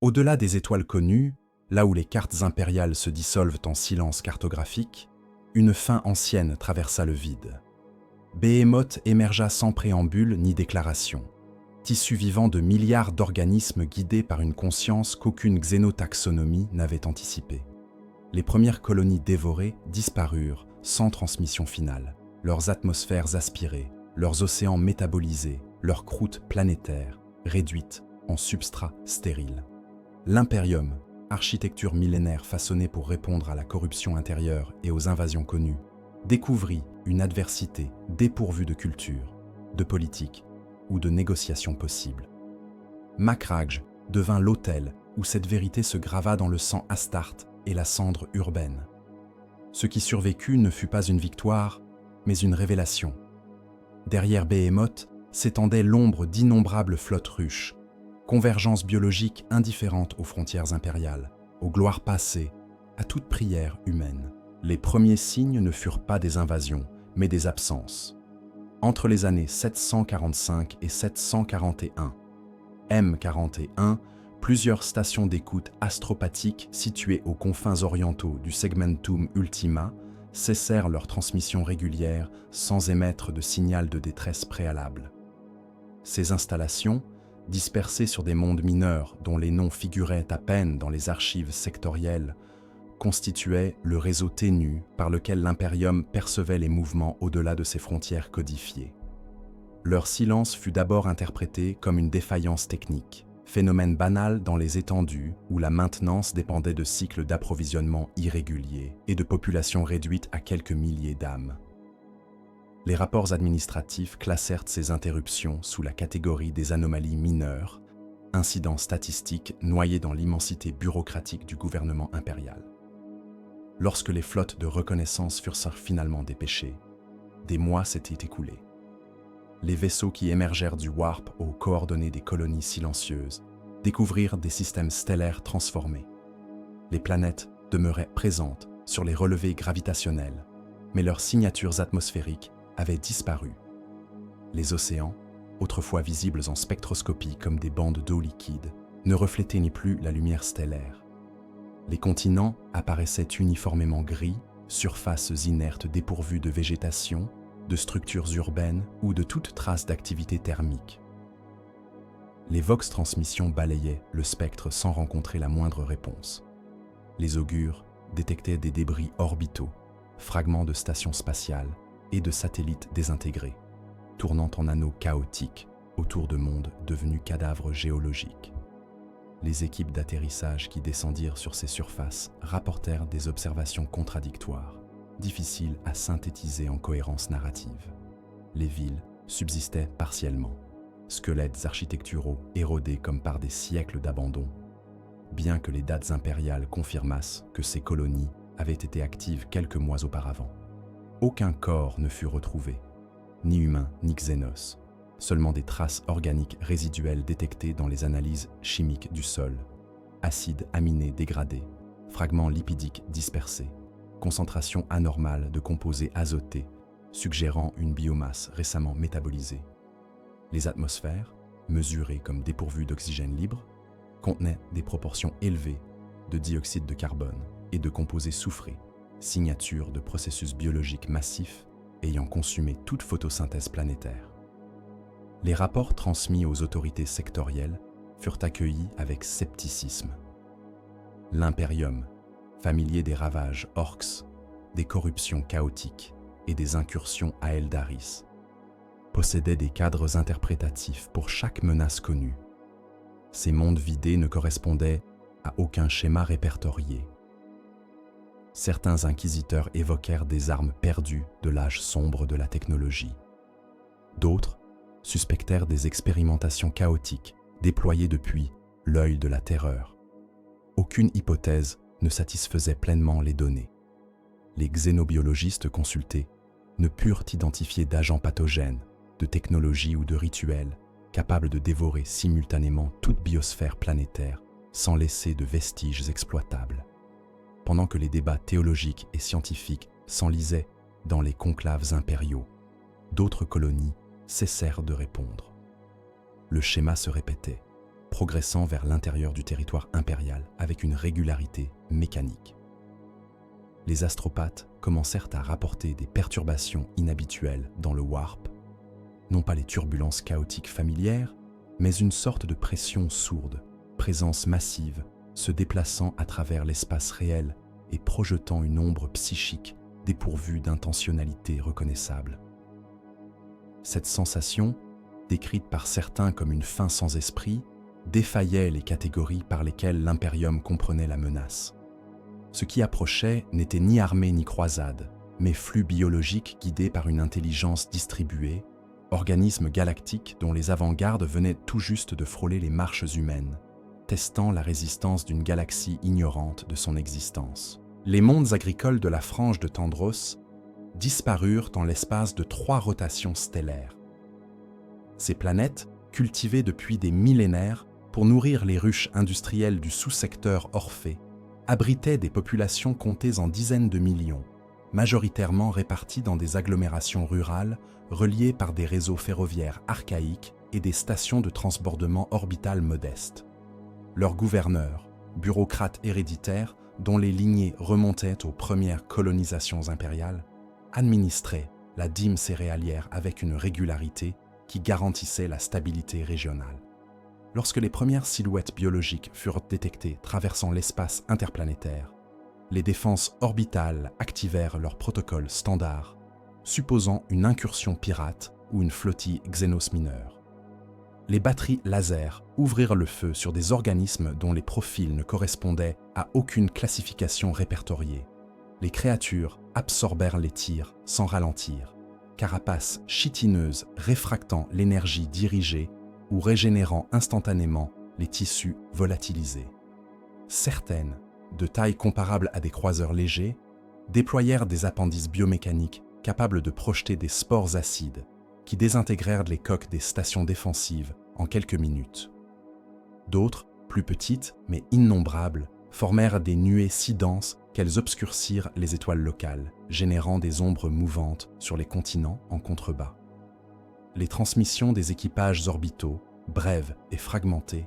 Au-delà des étoiles connues, là où les cartes impériales se dissolvent en silence cartographique, une fin ancienne traversa le vide. Behemoth émergea sans préambule ni déclaration, tissu vivant de milliards d'organismes guidés par une conscience qu'aucune xénotaxonomie n'avait anticipée. Les premières colonies dévorées disparurent sans transmission finale, leurs atmosphères aspirées, leurs océans métabolisés, leurs croûtes planétaires réduites en substrat stérile. L'Imperium, architecture millénaire façonnée pour répondre à la corruption intérieure et aux invasions connues, découvrit une adversité dépourvue de culture, de politique ou de négociation possible. Macragge devint l'autel où cette vérité se grava dans le sang Astarte et la cendre urbaine. Ce qui survécut ne fut pas une victoire, mais une révélation. Derrière Behemoth s'étendait l'ombre d'innombrables flottes ruches, convergence biologique indifférente aux frontières impériales, aux gloires passées, à toute prière humaine. Les premiers signes ne furent pas des invasions, mais des absences. Entre les années 745 et 741, M41, plusieurs stations d'écoute astropathiques situées aux confins orientaux du Segmentum Ultima cessèrent leur transmission régulière sans émettre de signal de détresse préalable. Ces installations, dispersées sur des mondes mineurs dont les noms figuraient à peine dans les archives sectorielles, constituaient le réseau ténu par lequel l'Imperium percevait les mouvements au-delà de ses frontières codifiées. Leur silence fut d'abord interprété comme une défaillance technique, phénomène banal dans les étendues où la maintenance dépendait de cycles d'approvisionnement irréguliers et de populations réduites à quelques milliers d'âmes. Les rapports administratifs classèrent ces interruptions sous la catégorie des anomalies mineures, incidents statistiques noyés dans l'immensité bureaucratique du gouvernement impérial. Lorsque les flottes de reconnaissance furent finalement dépêchées, des mois s'étaient écoulés. Les vaisseaux qui émergèrent du warp aux coordonnées des colonies silencieuses découvrirent des systèmes stellaires transformés. Les planètes demeuraient présentes sur les relevés gravitationnels, mais leurs signatures atmosphériques avaient disparu. Les océans, autrefois visibles en spectroscopie comme des bandes d'eau liquide, ne reflétaient ni plus la lumière stellaire. Les continents apparaissaient uniformément gris, surfaces inertes dépourvues de végétation, de structures urbaines ou de toute trace d'activité thermique. Les Vox transmissions balayaient le spectre sans rencontrer la moindre réponse. Les augures détectaient des débris orbitaux, fragments de stations spatiales et de satellites désintégrés, tournant en anneaux chaotiques autour de mondes devenus cadavres géologiques. Les équipes d'atterrissage qui descendirent sur ces surfaces rapportèrent des observations contradictoires, difficiles à synthétiser en cohérence narrative. Les villes subsistaient partiellement, squelettes architecturaux érodés comme par des siècles d'abandon, bien que les dates impériales confirmassent que ces colonies avaient été actives quelques mois auparavant. Aucun corps ne fut retrouvé, ni humain ni xénos, seulement des traces organiques résiduelles détectées dans les analyses chimiques du sol, acides aminés dégradés, fragments lipidiques dispersés, concentration anormale de composés azotés, suggérant une biomasse récemment métabolisée. Les atmosphères, mesurées comme dépourvues d'oxygène libre, contenaient des proportions élevées de dioxyde de carbone et de composés soufrés, signature de processus biologiques massifs ayant consumé toute photosynthèse planétaire. Les rapports transmis aux autorités sectorielles furent accueillis avec scepticisme. L'Imperium, familier des ravages orcs, des corruptions chaotiques et des incursions à Eldaris, possédait des cadres interprétatifs pour chaque menace connue. Ces mondes vidés ne correspondaient à aucun schéma répertorié. Certains inquisiteurs évoquèrent des armes perdues de l'âge sombre de la technologie. D'autres suspectèrent des expérimentations chaotiques déployées depuis l'œil de la terreur. Aucune hypothèse ne satisfaisait pleinement les données. Les xénobiologistes consultés ne purent identifier d'agents pathogènes, de technologies ou de rituels capables de dévorer simultanément toute biosphère planétaire sans laisser de vestiges exploitables. Pendant que les débats théologiques et scientifiques s'enlisaient dans les conclaves impériaux, d'autres colonies cessèrent de répondre. Le schéma se répétait. progressant vers l'intérieur du territoire impérial avec une régularité mécanique. Les astropathes commencèrent à rapporter des perturbations inhabituelles dans le warp, non pas les turbulences chaotiques familières, mais une sorte de pression sourde, présence massive, se déplaçant à travers l'espace réel et projetant une ombre psychique dépourvue d'intentionnalité reconnaissable. Cette sensation, décrite par certains comme une fin sans esprit, défaillait les catégories par lesquelles l'Imperium comprenait la menace. Ce qui approchait n'était ni armée ni croisade, mais flux biologique guidé par une intelligence distribuée, organisme galactique dont les avant-gardes venaient tout juste de frôler les marches humaines, testant la résistance d'une galaxie ignorante de son existence. Les mondes agricoles de la frange de Tandros disparurent en l'espace de 3 rotations stellaires. Ces planètes, cultivées depuis des millénaires pour nourrir les ruches industrielles du sous-secteur Orphée, abritaient des populations comptées en dizaines de millions, majoritairement réparties dans des agglomérations rurales reliées par des réseaux ferroviaires archaïques et des stations de transbordement orbital modestes. Leurs gouverneurs, bureaucrates héréditaires dont les lignées remontaient aux premières colonisations impériales, administraient la dîme céréalière avec une régularité qui garantissait la stabilité régionale. Lorsque les premières silhouettes biologiques furent détectées traversant l'espace interplanétaire, les défenses orbitales activèrent leur protocole standard, supposant une incursion pirate ou une flottille Xénos mineure. Les batteries laser ouvrirent le feu sur des organismes dont les profils ne correspondaient à aucune classification répertoriée. Les créatures absorbèrent les tirs sans ralentir, carapaces chitineuses réfractant l'énergie dirigée ou régénérant instantanément les tissus volatilisés. Certaines, de taille comparable à des croiseurs légers, déployèrent des appendices biomécaniques capables de projeter des spores acides qui désintégrèrent les coques des stations défensives en quelques minutes. D'autres, plus petites mais innombrables, formèrent des nuées si denses qu'elles obscurcirent les étoiles locales, générant des ombres mouvantes sur les continents en contrebas. Les transmissions des équipages orbitaux, brèves et fragmentées,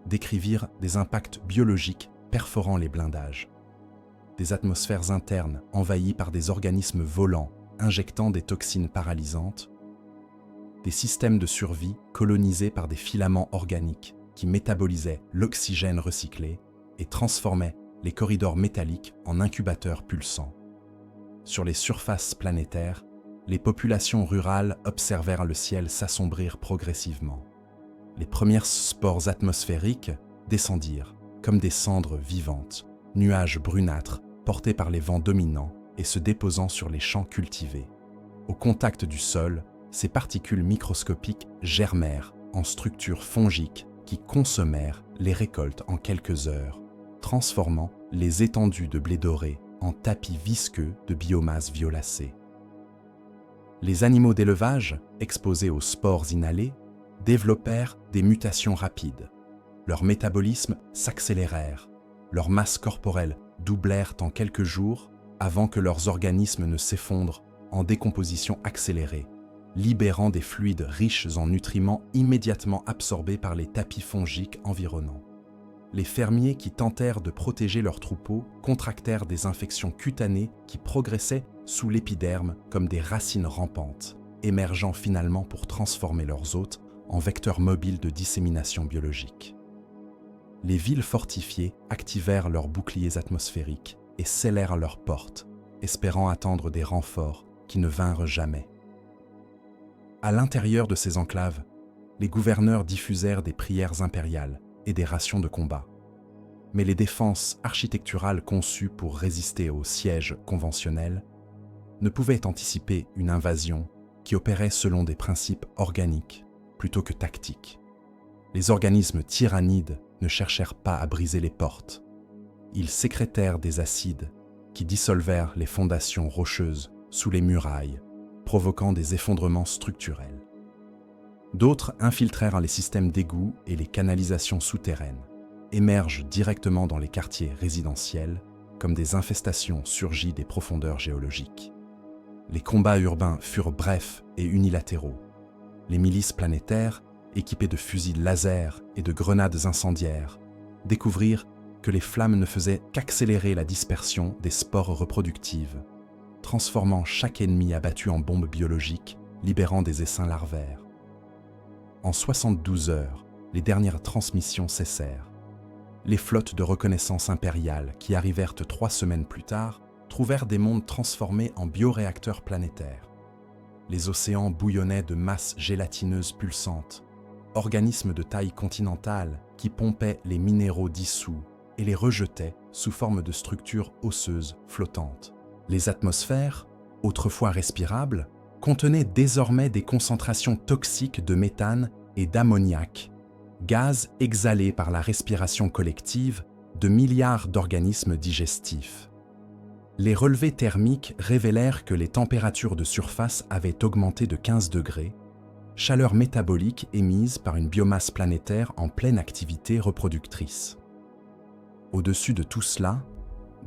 décrivirent des impacts biologiques perforant les blindages, des atmosphères internes envahies par des organismes volants injectant des toxines paralysantes, des systèmes de survie colonisés par des filaments organiques qui métabolisaient l'oxygène recyclé et transformaient les corridors métalliques en incubateurs pulsants. Sur les surfaces planétaires, les populations rurales observèrent le ciel s'assombrir progressivement. Les premières spores atmosphériques descendirent, comme des cendres vivantes, nuages brunâtres portés par les vents dominants et se déposant sur les champs cultivés. Au contact du sol, ces particules microscopiques germèrent en structures fongiques qui consommèrent les récoltes en quelques heures, transformant les étendues de blé doré en tapis visqueux de biomasse violacée. Les animaux d'élevage, exposés aux spores inhalés, développèrent des mutations rapides. Leurs métabolismes s'accélérèrent, leurs masses corporelles doublèrent en quelques jours avant que leurs organismes ne s'effondrent en décomposition accélérée, libérant des fluides riches en nutriments immédiatement absorbés par les tapis fongiques environnants. Les fermiers qui tentèrent de protéger leurs troupeaux contractèrent des infections cutanées qui progressaient sous l'épiderme comme des racines rampantes, émergeant finalement pour transformer leurs hôtes en vecteurs mobiles de dissémination biologique. Les villes fortifiées activèrent leurs boucliers atmosphériques et scellèrent leurs portes, espérant attendre des renforts qui ne vinrent jamais. À l'intérieur de ces enclaves, les gouverneurs diffusèrent des prières impériales et des rations de combat. Mais les défenses architecturales conçues pour résister aux sièges conventionnels ne pouvaient anticiper une invasion qui opérait selon des principes organiques plutôt que tactiques. Les organismes tyrannides ne cherchèrent pas à briser les portes. Ils sécrétèrent des acides qui dissolvèrent les fondations rocheuses sous les murailles, provoquant des effondrements structurels. D'autres infiltrèrent les systèmes d'égouts et les canalisations souterraines, émergent directement dans les quartiers résidentiels comme des infestations surgies des profondeurs géologiques. Les combats urbains furent brefs et unilatéraux. Les milices planétaires équipés de fusils laser et de grenades incendiaires, découvrirent que les flammes ne faisaient qu'accélérer la dispersion des spores reproductives, transformant chaque ennemi abattu en bombe biologique, libérant des essaims larvaires. En 72 heures, les dernières transmissions cessèrent. Les flottes de reconnaissance impériale, qui arrivèrent 3 semaines plus tard, trouvèrent des mondes transformés en bioréacteurs planétaires. Les océans bouillonnaient de masses gélatineuses pulsantes, organismes de taille continentale qui pompaient les minéraux dissous et les rejetaient sous forme de structures osseuses flottantes. Les atmosphères, autrefois respirables, contenaient désormais des concentrations toxiques de méthane et d'ammoniac, gaz exhalés par la respiration collective de milliards d'organismes digestifs. Les relevés thermiques révélèrent que les températures de surface avaient augmenté de 15 degrés, chaleur métabolique émise par une biomasse planétaire en pleine activité reproductrice. Au-dessus de tout cela,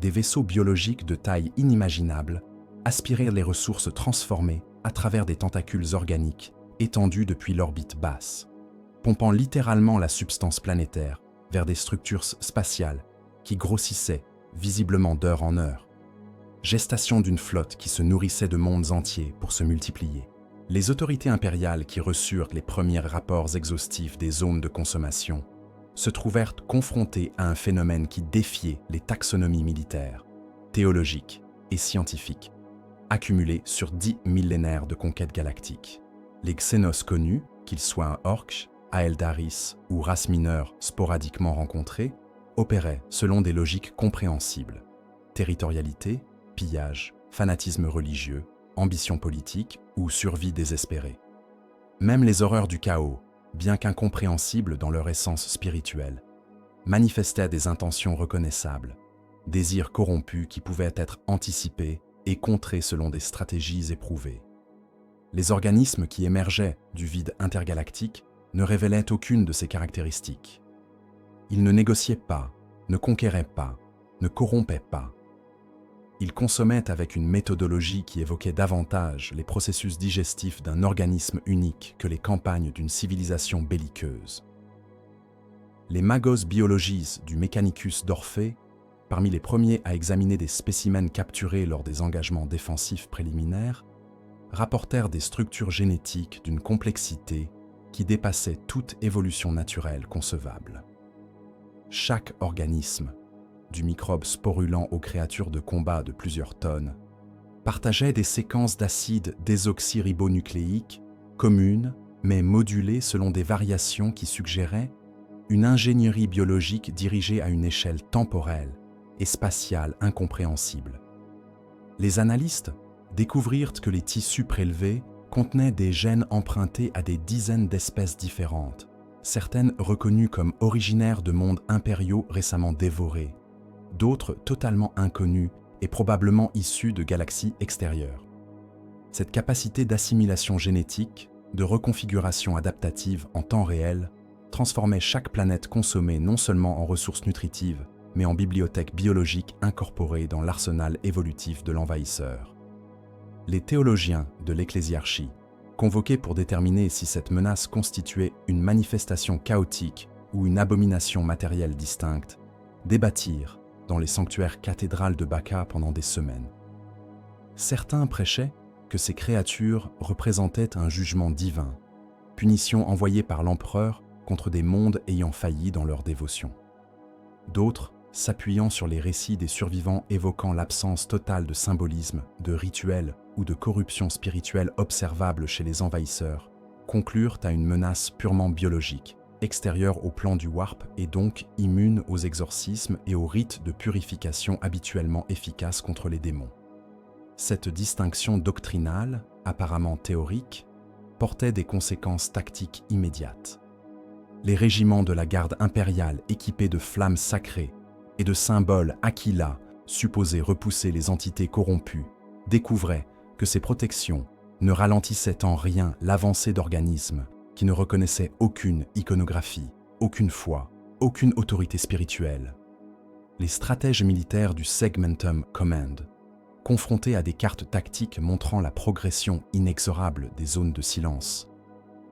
des vaisseaux biologiques de taille inimaginable aspirèrent les ressources transformées à travers des tentacules organiques étendus depuis l'orbite basse, pompant littéralement la substance planétaire vers des structures spatiales qui grossissaient visiblement d'heure en heure. Gestation d'une flotte qui se nourrissait de mondes entiers pour se multiplier. Les autorités impériales qui reçurent les premiers rapports exhaustifs des zones de consommation se trouvèrent confrontées à un phénomène qui défiait les taxonomies militaires, théologiques et scientifiques, accumulées sur 10 millénaires de conquêtes galactiques. Les xénos connus, qu'ils soient orques, Aeldaris ou races mineures sporadiquement rencontrées, opéraient selon des logiques compréhensibles. Territorialité, pillage, fanatisme religieux, ambition politique ou survie désespérée. Même les horreurs du chaos, bien qu'incompréhensibles dans leur essence spirituelle, manifestaient des intentions reconnaissables, désirs corrompus qui pouvaient être anticipés et contrés selon des stratégies éprouvées. Les organismes qui émergeaient du vide intergalactique ne révélaient aucune de ces caractéristiques. Ils ne négociaient pas, ne conquéraient pas, ne corrompaient pas. Ils consommaient avec une méthodologie qui évoquait davantage les processus digestifs d'un organisme unique que les campagnes d'une civilisation belliqueuse. Les Magos Biologies du Mechanicus d'Orphée, parmi les premiers à examiner des spécimens capturés lors des engagements défensifs préliminaires, rapportèrent des structures génétiques d'une complexité qui dépassait toute évolution naturelle concevable. Chaque organisme, du microbe sporulent aux créatures de combat de plusieurs tonnes, partageait des séquences d'acides désoxyribonucléiques communes, mais modulées selon des variations qui suggéraient une ingénierie biologique dirigée à une échelle temporelle et spatiale incompréhensible. Les analystes découvrirent que les tissus prélevés contenaient des gènes empruntés à des dizaines d'espèces différentes, certaines reconnues comme originaires de mondes impériaux récemment dévorés, d'autres totalement inconnues et probablement issues de galaxies extérieures. Cette capacité d'assimilation génétique, de reconfiguration adaptative en temps réel, transformait chaque planète consommée non seulement en ressources nutritives, mais en bibliothèque biologique incorporée dans l'arsenal évolutif de l'envahisseur. Les théologiens de l'ecclésiarchie, convoqués pour déterminer si cette menace constituait une manifestation chaotique ou une abomination matérielle distincte, débattirent dans les sanctuaires cathédrales de Bacca pendant des semaines. Certains prêchaient que ces créatures représentaient un jugement divin, punition envoyée par l'empereur contre des mondes ayant failli dans leur dévotion. D'autres, s'appuyant sur les récits des survivants évoquant l'absence totale de symbolisme, de rituels ou de corruption spirituelle observable chez les envahisseurs, conclurent à une menace purement biologique, extérieure au plan du warp et donc immune aux exorcismes et aux rites de purification habituellement efficaces contre les démons. Cette distinction doctrinale, apparemment théorique, portait des conséquences tactiques immédiates. Les régiments de la garde impériale équipés de flammes sacrées et de symboles Aquila, supposés repousser les entités corrompues, découvraient que ces protections ne ralentissaient en rien l'avancée d'organismes qui ne reconnaissaient aucune iconographie, aucune foi, aucune autorité spirituelle. Les stratèges militaires du Segmentum Command, confrontés à des cartes tactiques montrant la progression inexorable des zones de silence,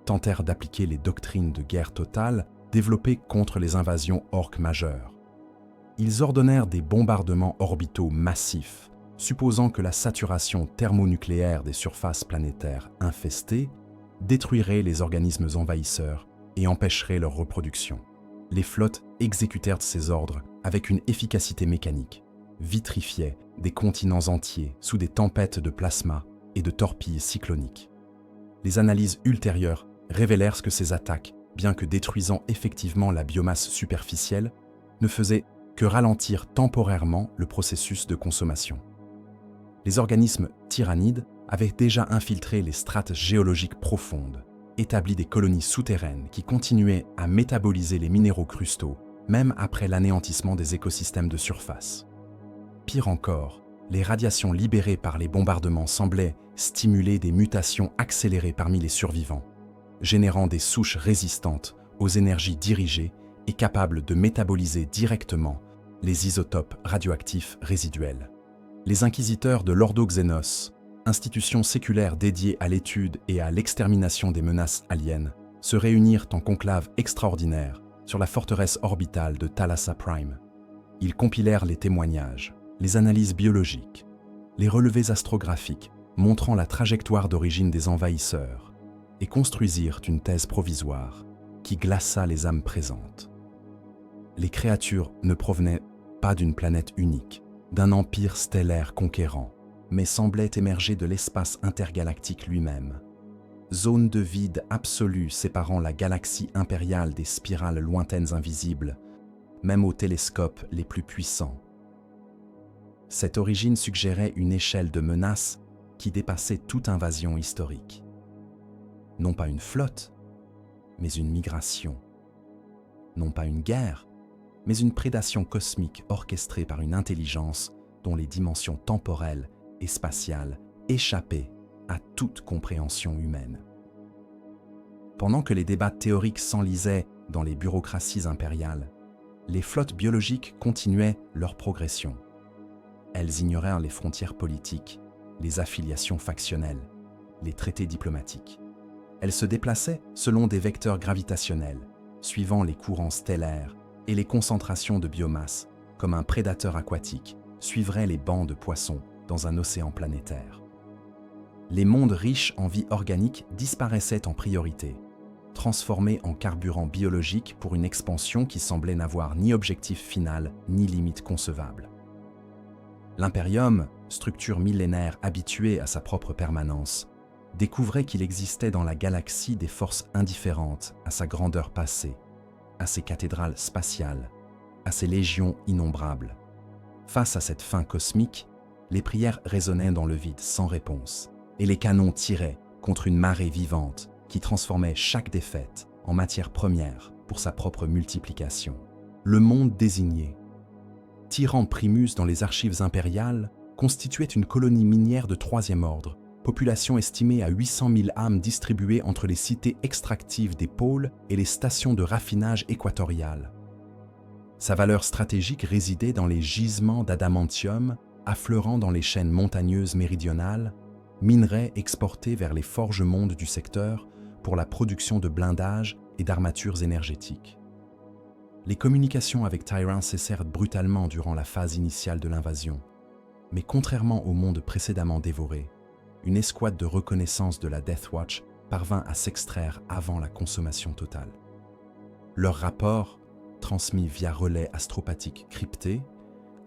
tentèrent d'appliquer les doctrines de guerre totale développées contre les invasions orques majeures. Ils ordonnèrent des bombardements orbitaux massifs, supposant que la saturation thermonucléaire des surfaces planétaires infestées détruirait les organismes envahisseurs et empêcherait leur reproduction. Les flottes exécutèrent ces ordres avec une efficacité mécanique, vitrifiaient des continents entiers sous des tempêtes de plasma et de torpilles cycloniques. Les analyses ultérieures révélèrent que ces attaques, bien que détruisant effectivement la biomasse superficielle, ne faisaient que ralentir temporairement le processus de consommation. Les organismes tyrannides avaient déjà infiltré les strates géologiques profondes, établi des colonies souterraines qui continuaient à métaboliser les minéraux crustaux, même après l'anéantissement des écosystèmes de surface. Pire encore, les radiations libérées par les bombardements semblaient stimuler des mutations accélérées parmi les survivants, générant des souches résistantes aux énergies dirigées et capables de métaboliser directement les isotopes radioactifs résiduels. Les inquisiteurs de l'Ordo Xenos, institution séculaire dédiée à l'étude et à l'extermination des menaces aliens, se réunirent en conclave extraordinaire sur la forteresse orbitale de Thalassa Prime. Ils compilèrent les témoignages, les analyses biologiques, les relevés astrographiques montrant la trajectoire d'origine des envahisseurs et construisirent une thèse provisoire qui glaça les âmes présentes. Les créatures ne provenaient pas d'une planète unique, d'un empire stellaire conquérant, mais semblaient émerger de l'espace intergalactique lui-même. Zone de vide absolue séparant la galaxie impériale des spirales lointaines invisibles, même aux télescopes les plus puissants. Cette origine suggérait une échelle de menace qui dépassait toute invasion historique. Non pas une flotte, mais une migration. Non pas une guerre, mais une prédation cosmique orchestrée par une intelligence dont les dimensions temporelles et spatiales échappaient à toute compréhension humaine. Pendant que les débats théoriques s'enlisaient dans les bureaucraties impériales, les flottes biologiques continuaient leur progression. Elles ignorèrent les frontières politiques, les affiliations factionnelles, les traités diplomatiques. Elles se déplaçaient selon des vecteurs gravitationnels, suivant les courants stellaires et les concentrations de biomasse, comme un prédateur aquatique suivrait les bancs de poissons dans un océan planétaire. Les mondes riches en vie organique disparaissaient en priorité, transformés en carburant biologique pour une expansion qui semblait n'avoir ni objectif final ni limite concevable. L'Imperium, structure millénaire habituée à sa propre permanence, découvrait qu'il existait dans la galaxie des forces indifférentes à sa grandeur passée, à ses cathédrales spatiales, à ses légions innombrables. Face à cette fin cosmique, les prières résonnaient dans le vide sans réponse, et les canons tiraient contre une marée vivante qui transformait chaque défaite en matière première pour sa propre multiplication. Le monde désigné, Tyran Primus dans les archives impériales, constituait une colonie minière de troisième ordre, population estimée à 800 000 âmes distribuées entre les cités extractives des pôles et les stations de raffinage équatoriales. Sa valeur stratégique résidait dans les gisements d'adamantium affleurant dans les chaînes montagneuses méridionales, minerais exportés vers les forges-mondes du secteur pour la production de blindages et d'armatures énergétiques. Les communications avec Tyran cessèrent brutalement durant la phase initiale de l'invasion, mais contrairement au monde précédemment dévoré, une escouade de reconnaissance de la Death Watch parvint à s'extraire avant la consommation totale. Leur rapport, transmis via relais astropathiques cryptés,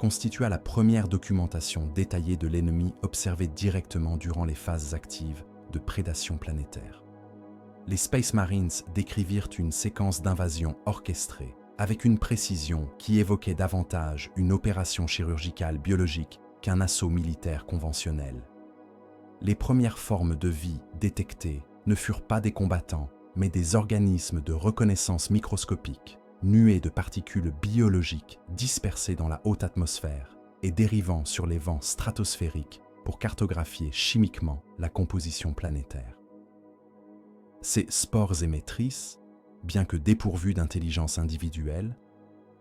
constitua la première documentation détaillée de l'ennemi observé directement durant les phases actives de prédation planétaire. Les Space Marines décrivirent une séquence d'invasion orchestrée avec une précision qui évoquait davantage une opération chirurgicale biologique qu'un assaut militaire conventionnel. Les premières formes de vie détectées ne furent pas des combattants, mais des organismes de reconnaissance microscopique, nuées de particules biologiques dispersées dans la haute atmosphère et dérivant sur les vents stratosphériques pour cartographier chimiquement la composition planétaire. Ces spores émettrices, bien que dépourvues d'intelligence individuelle,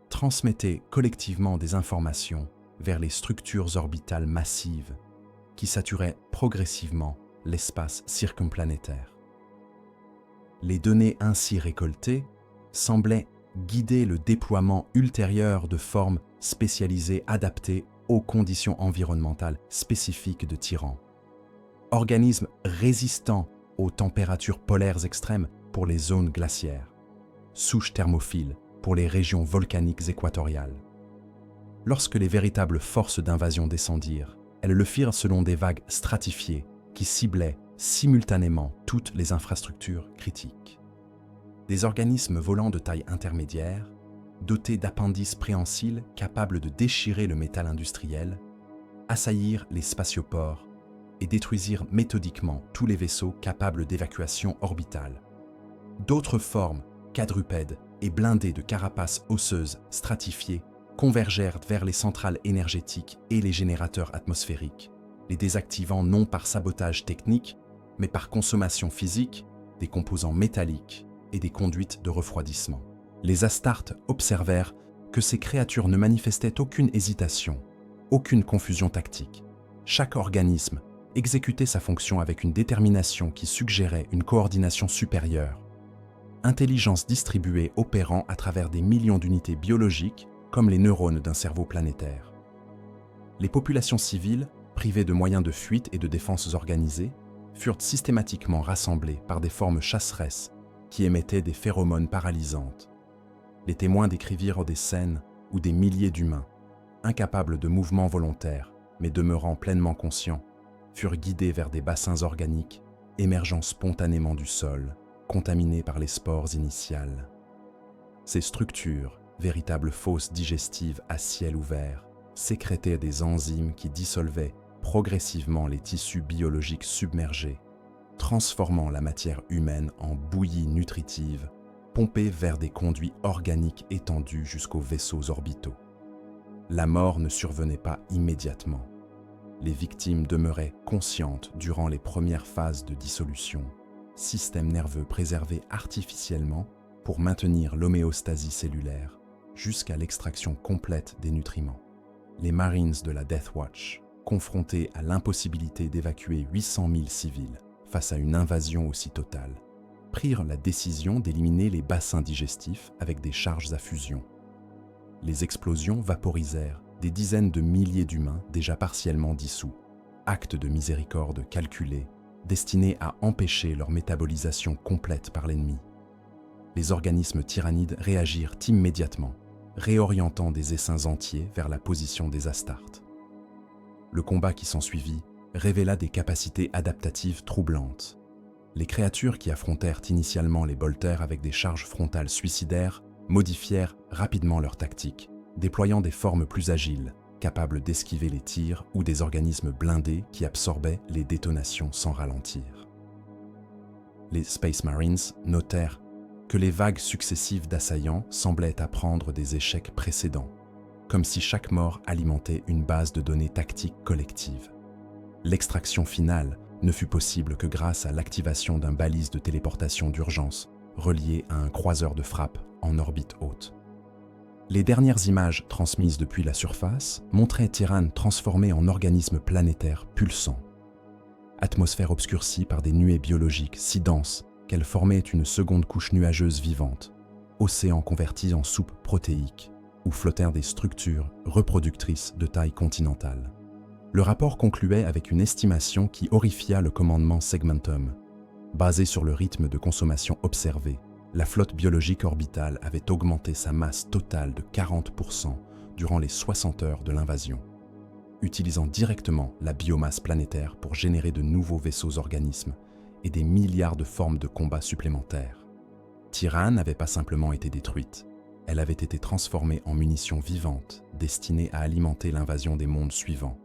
transmettaient collectivement des informations vers les structures orbitales massives qui saturaient progressivement l'espace circumplanétaire. Les données ainsi récoltées semblaient guider le déploiement ultérieur de formes spécialisées adaptées aux conditions environnementales spécifiques de Tiran. Organismes résistants aux températures polaires extrêmes pour les zones glaciaires, souches thermophiles pour les régions volcaniques équatoriales. Lorsque les véritables forces d'invasion descendirent, elles le firent selon des vagues stratifiées qui ciblaient simultanément toutes les infrastructures critiques. Des organismes volants de taille intermédiaire, dotés d'appendices préhensiles capables de déchirer le métal industriel, assaillirent les spatioports et détruisirent méthodiquement tous les vaisseaux capables d'évacuation orbitale. D'autres formes, quadrupèdes et blindées de carapaces osseuses stratifiées, convergèrent vers les centrales énergétiques et les générateurs atmosphériques, les désactivant non par sabotage technique, mais par consommation physique des composants métalliques et des conduites de refroidissement. Les Astartes observèrent que ces créatures ne manifestaient aucune hésitation, aucune confusion tactique. Chaque organisme exécutait sa fonction avec une détermination qui suggérait une coordination supérieure. Intelligence distribuée opérant à travers des millions d'unités biologiques comme les neurones d'un cerveau planétaire. Les populations civiles, privées de moyens de fuite et de défense organisées, furent systématiquement rassemblées par des formes chasseresses qui émettaient des phéromones paralysantes. Les témoins décrivirent des scènes où des milliers d'humains, incapables de mouvements volontaires, mais demeurant pleinement conscients, furent guidés vers des bassins organiques émergeant spontanément du sol, contaminés par les spores initiales. Ces structures, véritables fosses digestives à ciel ouvert, sécrétaient des enzymes qui dissolvaient progressivement les tissus biologiques submergés, transformant la matière humaine en bouillie nutritive, pompée vers des conduits organiques étendus jusqu'aux vaisseaux orbitaux. La mort ne survenait pas immédiatement. Les victimes demeuraient conscientes durant les premières phases de dissolution, système nerveux préservé artificiellement pour maintenir l'homéostasie cellulaire jusqu'à l'extraction complète des nutriments. Les Marines de la Death Watch, confrontés à l'impossibilité d'évacuer 800 000 civils face à une invasion aussi totale, prirent la décision d'éliminer les bassins digestifs avec des charges à fusion. Les explosions vaporisèrent des dizaines de milliers d'humains déjà partiellement dissous, acte de miséricorde calculé, destiné à empêcher leur métabolisation complète par l'ennemi. Les organismes tyrannides réagirent immédiatement, réorientant des essaims entiers vers la position des Astartes. Le combat qui s'ensuivit révéla des capacités adaptatives troublantes. Les créatures qui affrontèrent initialement les bolters avec des charges frontales suicidaires modifièrent rapidement leur tactique, déployant des formes plus agiles, capables d'esquiver les tirs ou des organismes blindés qui absorbaient les détonations sans ralentir. Les Space Marines notèrent que les vagues successives d'assaillants semblaient apprendre des échecs précédents, comme si chaque mort alimentait une base de données tactiques collectives. L'extraction finale ne fut possible que grâce à l'activation d'un balise de téléportation d'urgence relié à un croiseur de frappe en orbite haute. Les dernières images transmises depuis la surface montraient Tiran transformé en organisme planétaire pulsant. Atmosphère obscurcie par des nuées biologiques si denses qu'elles formaient une seconde couche nuageuse vivante, océan converti en soupe protéique, où flottèrent des structures reproductrices de taille continentale. Le rapport concluait avec une estimation qui horrifia le commandement Segmentum. Basé sur le rythme de consommation observé, la flotte biologique orbitale avait augmenté sa masse totale de 40% durant les 60 heures de l'invasion, utilisant directement la biomasse planétaire pour générer de nouveaux vaisseaux organismes et des milliards de formes de combat supplémentaires. Tiran n'avait pas simplement été détruite, elle avait été transformée en munitions vivantes destinées à alimenter l'invasion des mondes suivants,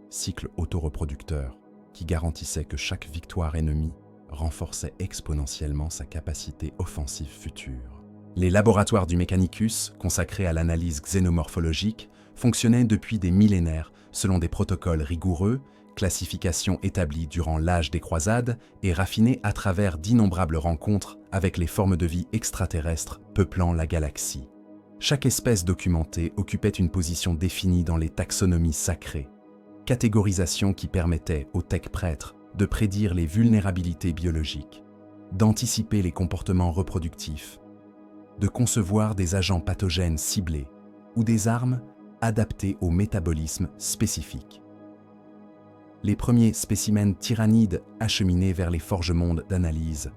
cycle autoreproducteur qui garantissait que chaque victoire ennemie renforçait exponentiellement sa capacité offensive future. Les laboratoires du Mechanicus, consacrés à l'analyse xénomorphologique, fonctionnaient depuis des millénaires selon des protocoles rigoureux, classification établie durant l'âge des croisades et raffinée à travers d'innombrables rencontres avec les formes de vie extraterrestres peuplant la galaxie. Chaque espèce documentée occupait une position définie dans les taxonomies sacrées, catégorisation qui permettait aux tech prêtres de prédire les vulnérabilités biologiques. d'anticiper les comportements reproductifs, de concevoir des agents pathogènes ciblés ou des armes adaptées au métabolisme spécifique. Les premiers spécimens tyrannides acheminés vers les forges-mondes d'analyse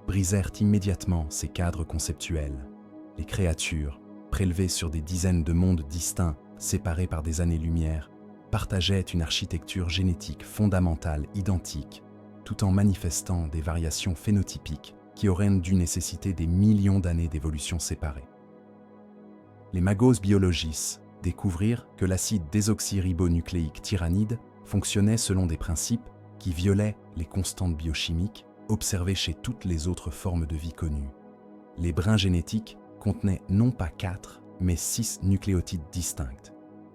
brisèrent immédiatement ces cadres conceptuels. Les créatures, prélevées sur des dizaines de mondes distincts, séparés par des années-lumière, partageaient une architecture génétique fondamentale identique, tout en manifestant des variations phénotypiques qui auraient dû nécessiter des millions d'années d'évolution séparées. Les magos biologis découvrirent que l'acide désoxyribonucléique tyrannide fonctionnait selon des principes qui violaient les constantes biochimiques observées chez toutes les autres formes de vie connues. Les brins génétiques contenaient non pas 4, mais 6 nucléotides distincts,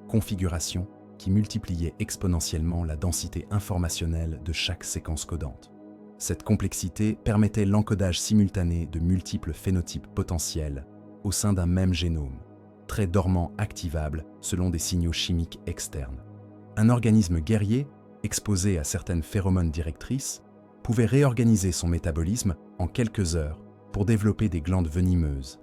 configurations qui multipliaient exponentiellement la densité informationnelle de chaque séquence codante. Cette complexité permettait l'encodage simultané de multiples phénotypes potentiels au sein d'un même génome, très dormant activable selon des signaux chimiques externes. Un organisme guerrier, exposé à certaines phéromones directrices, pouvait réorganiser son métabolisme en quelques heures pour développer des glandes venimeuses,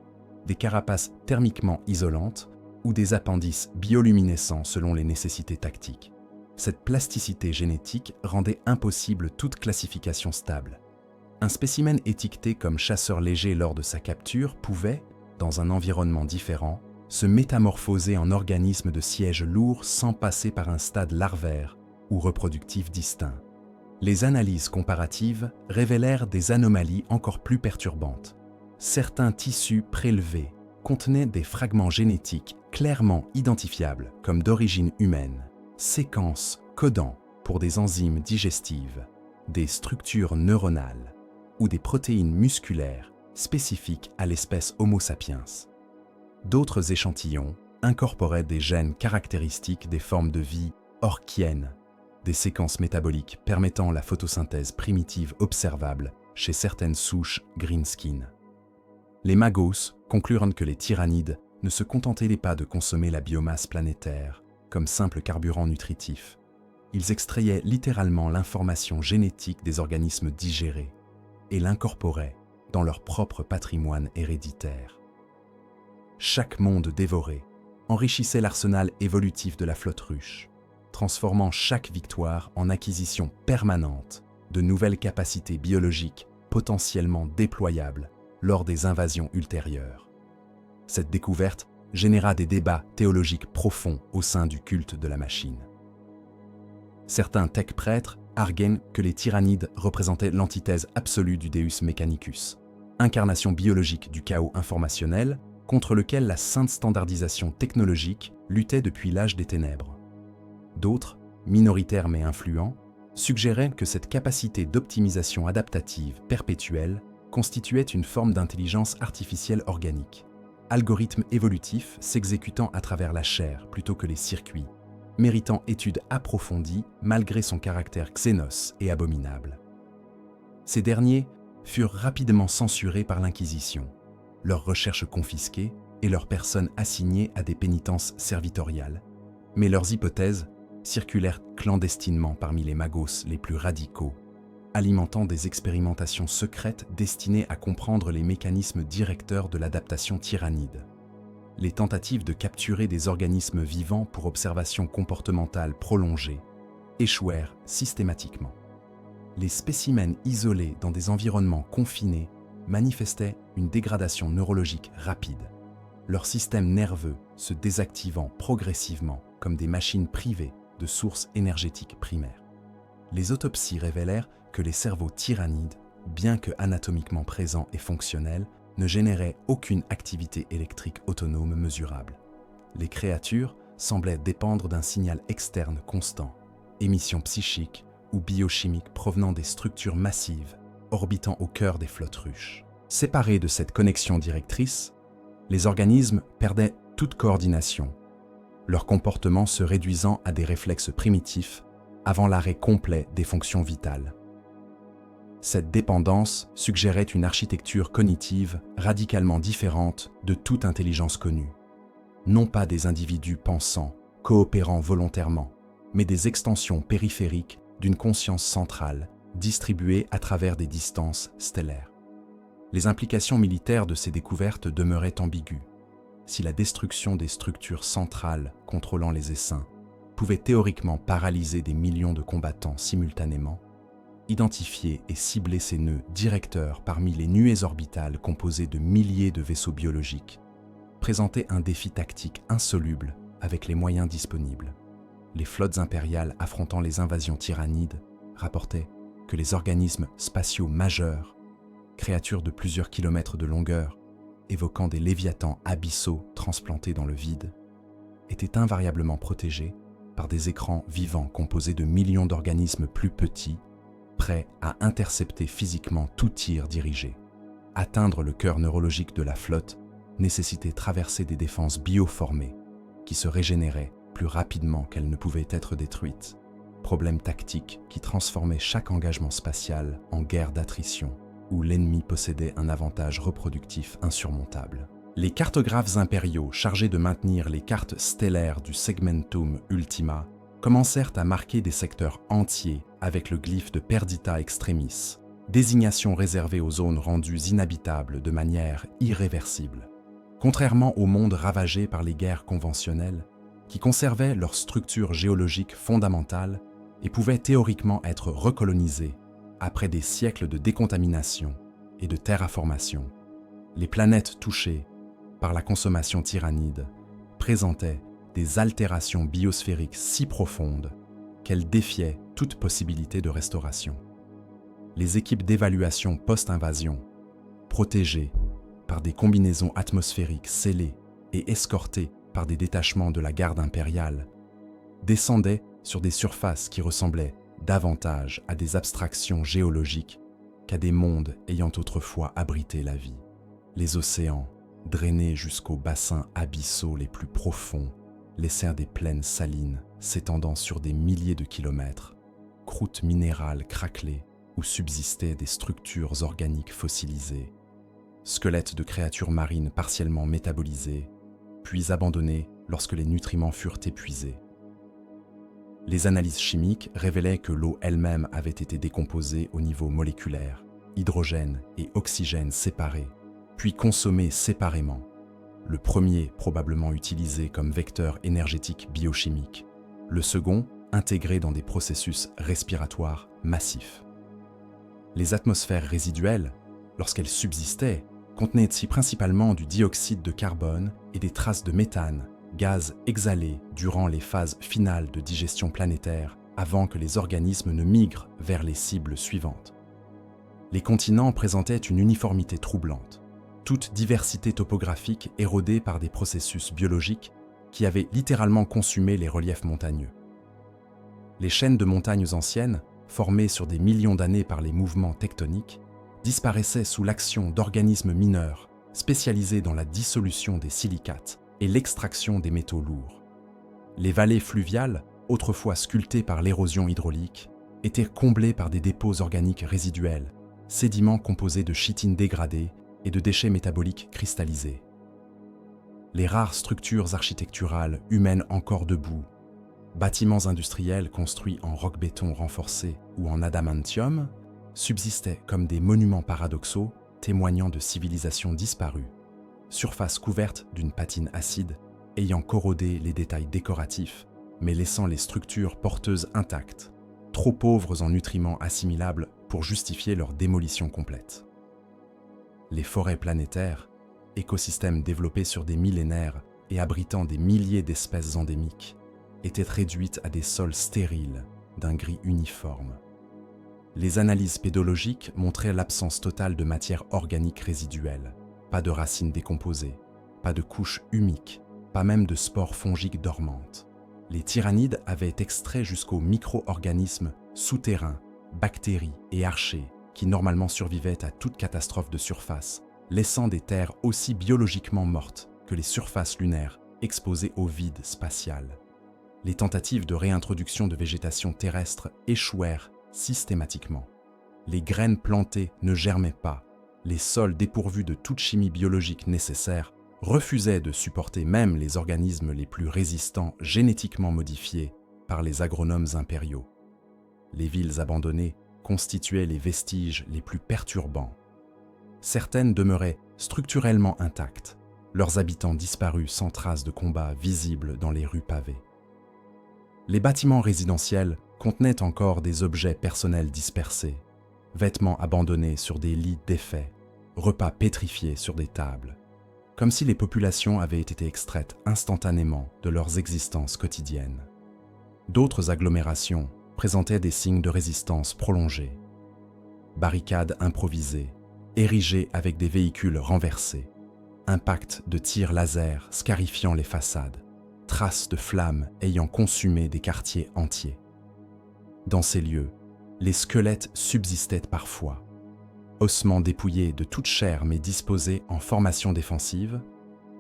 des carapaces thermiquement isolantes ou des appendices bioluminescents selon les nécessités tactiques. Cette plasticité génétique rendait impossible toute classification stable. Un spécimen étiqueté comme chasseur léger lors de sa capture pouvait, dans un environnement différent, se métamorphoser en organisme de siège lourd sans passer par un stade larvaire ou reproductif distinct. Les analyses comparatives révélèrent des anomalies encore plus perturbantes. Certains tissus prélevés contenaient des fragments génétiques clairement identifiables comme d'origine humaine, séquences codant pour des enzymes digestives, des structures neuronales ou des protéines musculaires spécifiques à l'espèce Homo sapiens. D'autres échantillons incorporaient des gènes caractéristiques des formes de vie orchiennes, des séquences métaboliques permettant la photosynthèse primitive observable chez certaines souches greenskin. Les magos conclurent que les tyrannides ne se contentaient pas de consommer la biomasse planétaire comme simple carburant nutritif. Ils extrayaient littéralement l'information génétique des organismes digérés et l'incorporaient dans leur propre patrimoine héréditaire. Chaque monde dévoré enrichissait l'arsenal évolutif de la flotte ruche, transformant chaque victoire en acquisition permanente de nouvelles capacités biologiques potentiellement déployables lors des invasions ultérieures. Cette découverte généra des débats théologiques profonds au sein du culte de la machine. Certains tech-prêtres arguaient que les tyrannides représentaient l'antithèse absolue du Deus Mechanicus, incarnation biologique du chaos informationnel contre lequel la sainte standardisation technologique luttait depuis l'âge des ténèbres. D'autres, minoritaires mais influents, suggéraient que cette capacité d'optimisation adaptative perpétuelle constituait une forme d'intelligence artificielle organique, algorithme évolutif s'exécutant à travers la chair plutôt que les circuits, méritant étude approfondie malgré son caractère xénos et abominable. Ces derniers furent rapidement censurés par l'Inquisition, leurs recherches confisquées et leurs personnes assignées à des pénitences servitoriales, mais leurs hypothèses circulèrent clandestinement parmi les magos les plus radicaux, alimentant des expérimentations secrètes destinées à comprendre les mécanismes directeurs de l'adaptation tyrannide. Les tentatives de capturer des organismes vivants pour observation comportementale prolongée échouèrent systématiquement. Les spécimens isolés dans des environnements confinés manifestaient une dégradation neurologique rapide, leur système nerveux se désactivant progressivement comme des machines privées de sources énergétiques primaires. Les autopsies révélèrent que les cerveaux tyrannides, bien que anatomiquement présents et fonctionnels, ne généraient aucune activité électrique autonome mesurable. Les créatures semblaient dépendre d'un signal externe constant, émissions psychiques ou biochimiques provenant des structures massives orbitant au cœur des flottes ruches. Séparés de cette connexion directrice, les organismes perdaient toute coordination, leur comportement se réduisant à des réflexes primitifs avant l'arrêt complet des fonctions vitales. Cette dépendance suggérait une architecture cognitive radicalement différente de toute intelligence connue. Non pas des individus pensants, coopérant volontairement, mais des extensions périphériques d'une conscience centrale distribuée à travers des distances stellaires. Les implications militaires de ces découvertes demeuraient ambiguës. Si la destruction des structures centrales contrôlant les essaims pouvait théoriquement paralyser des millions de combattants simultanément, identifier et cibler ces nœuds directeurs parmi les nuées orbitales composées de milliers de vaisseaux biologiques présentait un défi tactique insoluble avec les moyens disponibles. Les flottes impériales affrontant les invasions tyrannides rapportaient que les organismes spatiaux majeurs, créatures de plusieurs kilomètres de longueur, évoquant des léviathans abyssaux transplantés dans le vide, étaient invariablement protégés par des écrans vivants composés de millions d'organismes plus petits, prêts à intercepter physiquement tout tir dirigé. Atteindre le cœur neurologique de la flotte nécessitait traverser des défenses bioformées qui se régénéraient plus rapidement qu'elles ne pouvaient être détruites. Problème tactique qui transformait chaque engagement spatial en guerre d'attrition, où l'ennemi possédait un avantage reproductif insurmontable. Les cartographes impériaux chargés de maintenir les cartes stellaires du Segmentum Ultima commencèrent à marquer des secteurs entiers avec le glyphe de Perdita Extremis, désignation réservée aux zones rendues inhabitables de manière irréversible. Contrairement aux mondes ravagés par les guerres conventionnelles, qui conservaient leur structure géologique fondamentale et pouvaient théoriquement être recolonisés après des siècles de décontamination et de terraformation, les planètes touchées par la consommation tyrannide présentaient des altérations biosphériques si profondes qu'elles défiaient toute possibilité de restauration. Les équipes d'évaluation post-invasion, protégées par des combinaisons atmosphériques scellées et escortées par des détachements de la garde impériale, descendaient sur des surfaces qui ressemblaient davantage à des abstractions géologiques qu'à des mondes ayant autrefois abrité la vie. Les océans, drainés jusqu'aux bassins abyssaux les plus profonds, laissèrent des plaines salines s'étendant sur des milliers de kilomètres, croûtes minérales craquelées où subsistaient des structures organiques fossilisées, squelettes de créatures marines partiellement métabolisées, puis abandonnées lorsque les nutriments furent épuisés. Les analyses chimiques révélaient que l'eau elle-même avait été décomposée au niveau moléculaire, hydrogène et oxygène séparés, puis consommés séparément, le premier probablement utilisé comme vecteur énergétique biochimique, le second intégré dans des processus respiratoires massifs. Les atmosphères résiduelles, lorsqu'elles subsistaient, contenaient principalement du dioxyde de carbone et des traces de méthane, gaz exhalé durant les phases finales de digestion planétaire avant que les organismes ne migrent vers les cibles suivantes. Les continents présentaient une uniformité troublante, toute diversité topographique érodée par des processus biologiques qui avaient littéralement consumé les reliefs montagneux. Les chaînes de montagnes anciennes, formées sur des millions d'années par les mouvements tectoniques, disparaissaient sous l'action d'organismes mineurs spécialisés dans la dissolution des silicates et l'extraction des métaux lourds. Les vallées fluviales, autrefois sculptées par l'érosion hydraulique, étaient comblées par des dépôts organiques résiduels, sédiments composés de chitine dégradée et de déchets métaboliques cristallisés. Les rares structures architecturales humaines encore debout, bâtiments industriels construits en roc-béton renforcé ou en adamantium, subsistaient comme des monuments paradoxaux témoignant de civilisations disparues, surface couverte d'une patine acide ayant corrodé les détails décoratifs, mais laissant les structures porteuses intactes, trop pauvres en nutriments assimilables pour justifier leur démolition complète. Les forêts planétaires, écosystèmes développés sur des millénaires et abritant des milliers d'espèces endémiques, étaient réduites à des sols stériles d'un gris uniforme. Les analyses pédologiques montraient l'absence totale de matière organique résiduelle, pas de racines décomposées, pas de couches humiques, pas même de spores fongiques dormantes. Les tyrannides avaient extrait jusqu'aux micro-organismes souterrains, bactéries et archées qui normalement survivaient à toute catastrophe de surface, laissant des terres aussi biologiquement mortes que les surfaces lunaires exposées au vide spatial. Les tentatives de réintroduction de végétation terrestre échouèrent systématiquement. Les graines plantées ne germaient pas, les sols dépourvus de toute chimie biologique nécessaire refusaient de supporter même les organismes les plus résistants génétiquement modifiés par les agronomes impériaux. Les villes abandonnées constituaient les vestiges les plus perturbants. certaines demeuraient structurellement intactes, leurs habitants disparus sans trace de combat visible dans les rues pavées. Les bâtiments résidentiels contenaient encore des objets personnels dispersés, vêtements abandonnés sur des lits défaits, repas pétrifiés sur des tables, comme si les populations avaient été extraites instantanément de leurs existences quotidiennes. D'autres agglomérations présentaient des signes de résistance prolongée. Barricades improvisées, érigées avec des véhicules renversés, impacts de tirs laser scarifiant les façades, traces de flammes ayant consumé des quartiers entiers. Dans ces lieux, les squelettes subsistaient parfois, ossements dépouillés de toute chair mais disposés en formation défensive,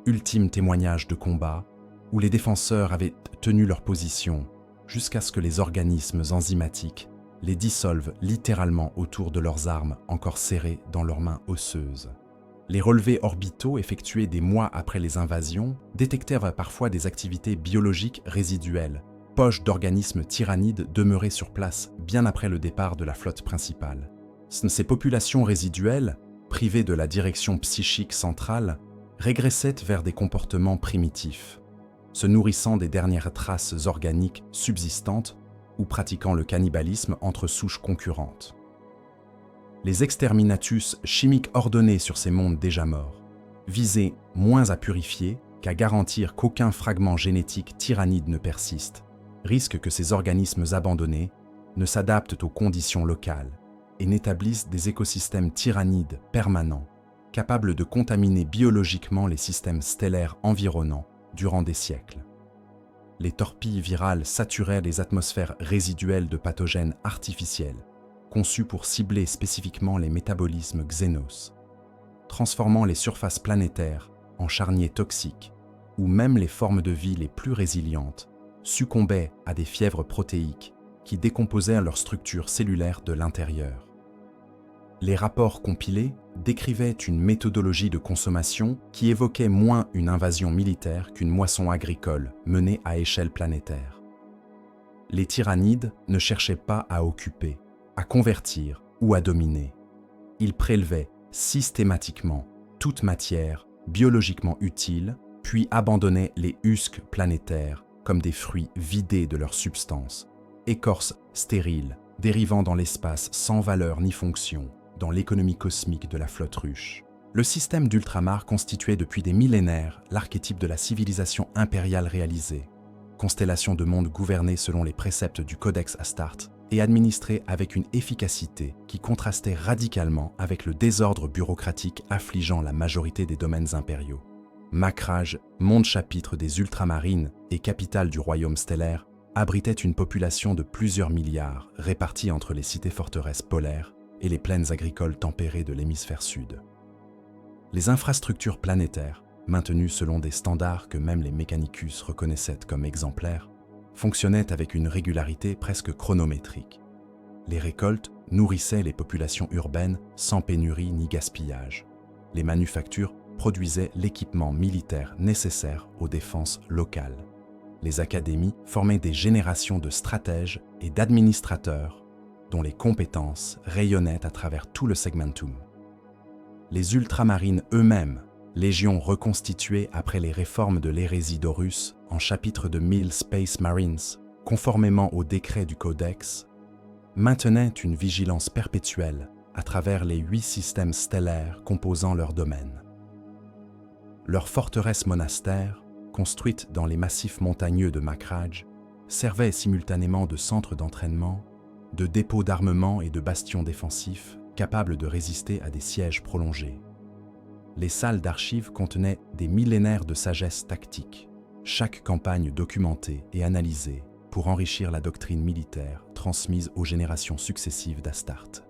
ultime témoignage de combat où les défenseurs avaient tenu leur position jusqu'à ce que les organismes enzymatiques les dissolvent littéralement autour de leurs armes encore serrées dans leurs mains osseuses. Les relevés orbitaux effectués des mois après les invasions détectèrent parfois des activités biologiques résiduelles, poches d'organismes tyrannides demeurés sur place bien après le départ de la flotte principale. Ces populations résiduelles, privées de la direction psychique centrale, régressaient vers des comportements primitifs, se nourrissant des dernières traces organiques subsistantes ou pratiquant le cannibalisme entre souches concurrentes. Les exterminatus chimiques ordonnés sur ces mondes déjà morts visaient moins à purifier qu'à garantir qu'aucun fragment génétique tyrannide ne persiste, risque que ces organismes abandonnés ne s'adaptent aux conditions locales et n'établissent des écosystèmes tyrannides permanents, capables de contaminer biologiquement les systèmes stellaires environnants durant des siècles. Les torpilles virales saturaient les atmosphères résiduelles de pathogènes artificiels, conçus pour cibler spécifiquement les métabolismes xénos, transformant les surfaces planétaires en charniers toxiques, où même les formes de vie les plus résilientes succombaient à des fièvres protéiques qui décomposaient leur structure cellulaire de l'intérieur. Les rapports compilés décrivaient une méthodologie de consommation qui évoquait moins une invasion militaire qu'une moisson agricole menée à échelle planétaire. Les tyrannides ne cherchaient pas à occuper, à convertir ou à dominer. Ils prélevaient systématiquement toute matière biologiquement utile, puis abandonnaient les husques planétaires comme des fruits vidés de leur substance, écorces stériles, dérivant dans l'espace sans valeur ni fonction, dans l'économie cosmique de la flotte ruche. Le système d'ultramar constituait depuis des millénaires l'archétype de la civilisation impériale réalisée, constellation de mondes gouvernés selon les préceptes du Codex Astarte et administrés avec une efficacité qui contrastait radicalement avec le désordre bureaucratique affligeant la majorité des domaines impériaux. Macrage, monde chapitre des ultramarines et capitale du royaume stellaire, abritait une population de plusieurs milliards répartie entre les cités-forteresses polaires et les plaines agricoles tempérées de l'hémisphère sud. Les infrastructures planétaires, maintenues selon des standards que même les Mechanicus reconnaissaient comme exemplaires, fonctionnaient avec une régularité presque chronométrique. Les récoltes nourrissaient les populations urbaines sans pénurie ni gaspillage. Les manufactures produisaient l'équipement militaire nécessaire aux défenses locales. Les académies formaient des générations de stratèges et d'administrateurs dont les compétences rayonnaient à travers tout le segmentum. Les ultramarines eux-mêmes, légions reconstituées après les réformes de l'hérésie d'Horus en chapitre de 1000 Space Marines, conformément au décret du Codex, maintenaient une vigilance perpétuelle à travers les 8 systèmes stellaires composant leur domaine. Leurs forteresses monastères, construites dans les massifs montagneux de Macrage, servaient simultanément de centres d'entraînement, de dépôts d'armement et de bastions défensifs capables de résister à des sièges prolongés. Les salles d'archives contenaient des millénaires de sagesse tactique, chaque campagne documentée et analysée pour enrichir la doctrine militaire transmise aux générations successives d'Astarte.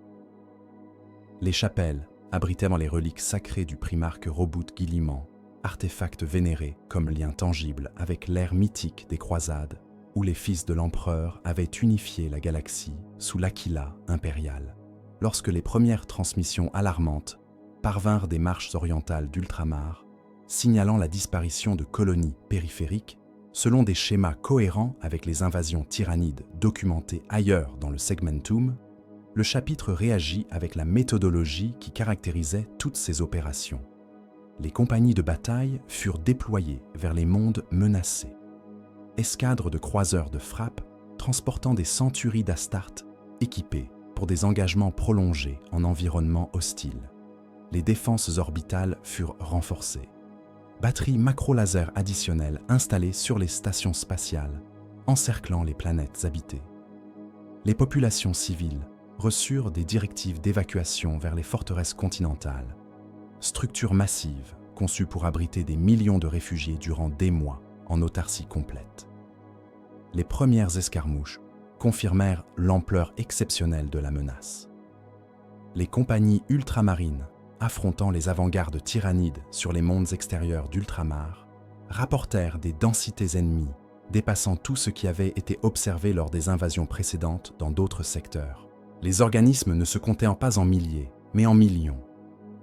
Les chapelles abritaient les reliques sacrées du primarque Roboute Guilliman, artefacts vénérés comme lien tangible avec l'ère mythique des croisades, où les fils de l'empereur avaient unifié la galaxie sous l'Aquila impériale, lorsque les premières transmissions alarmantes parvinrent des marches orientales d'ultramar, signalant la disparition de colonies périphériques selon des schémas cohérents avec les invasions tyrannides documentées ailleurs dans le segmentum. le chapitre réagit avec la méthodologie qui caractérisait toutes ces opérations. Les compagnies de bataille furent déployées vers les mondes menacés. Escadres de croiseurs de frappe transportant des centuries d'Astartes équipées pour des engagements prolongés en environnement hostile. Les défenses orbitales furent renforcées. Batteries macro-laser additionnelles installées sur les stations spatiales, encerclant les planètes habitées. Les populations civiles reçurent des directives d'évacuation vers les forteresses continentales, structures massives conçues pour abriter des millions de réfugiés durant des mois en autarcie complète. Les premières escarmouches confirmèrent l'ampleur exceptionnelle de la menace. Les compagnies ultramarines affrontant les avant-gardes tyrannides sur les mondes extérieurs d'ultramar rapportèrent des densités ennemies dépassant tout ce qui avait été observé lors des invasions précédentes dans d'autres secteurs. Les organismes ne se comptaient pas en milliers, mais en millions.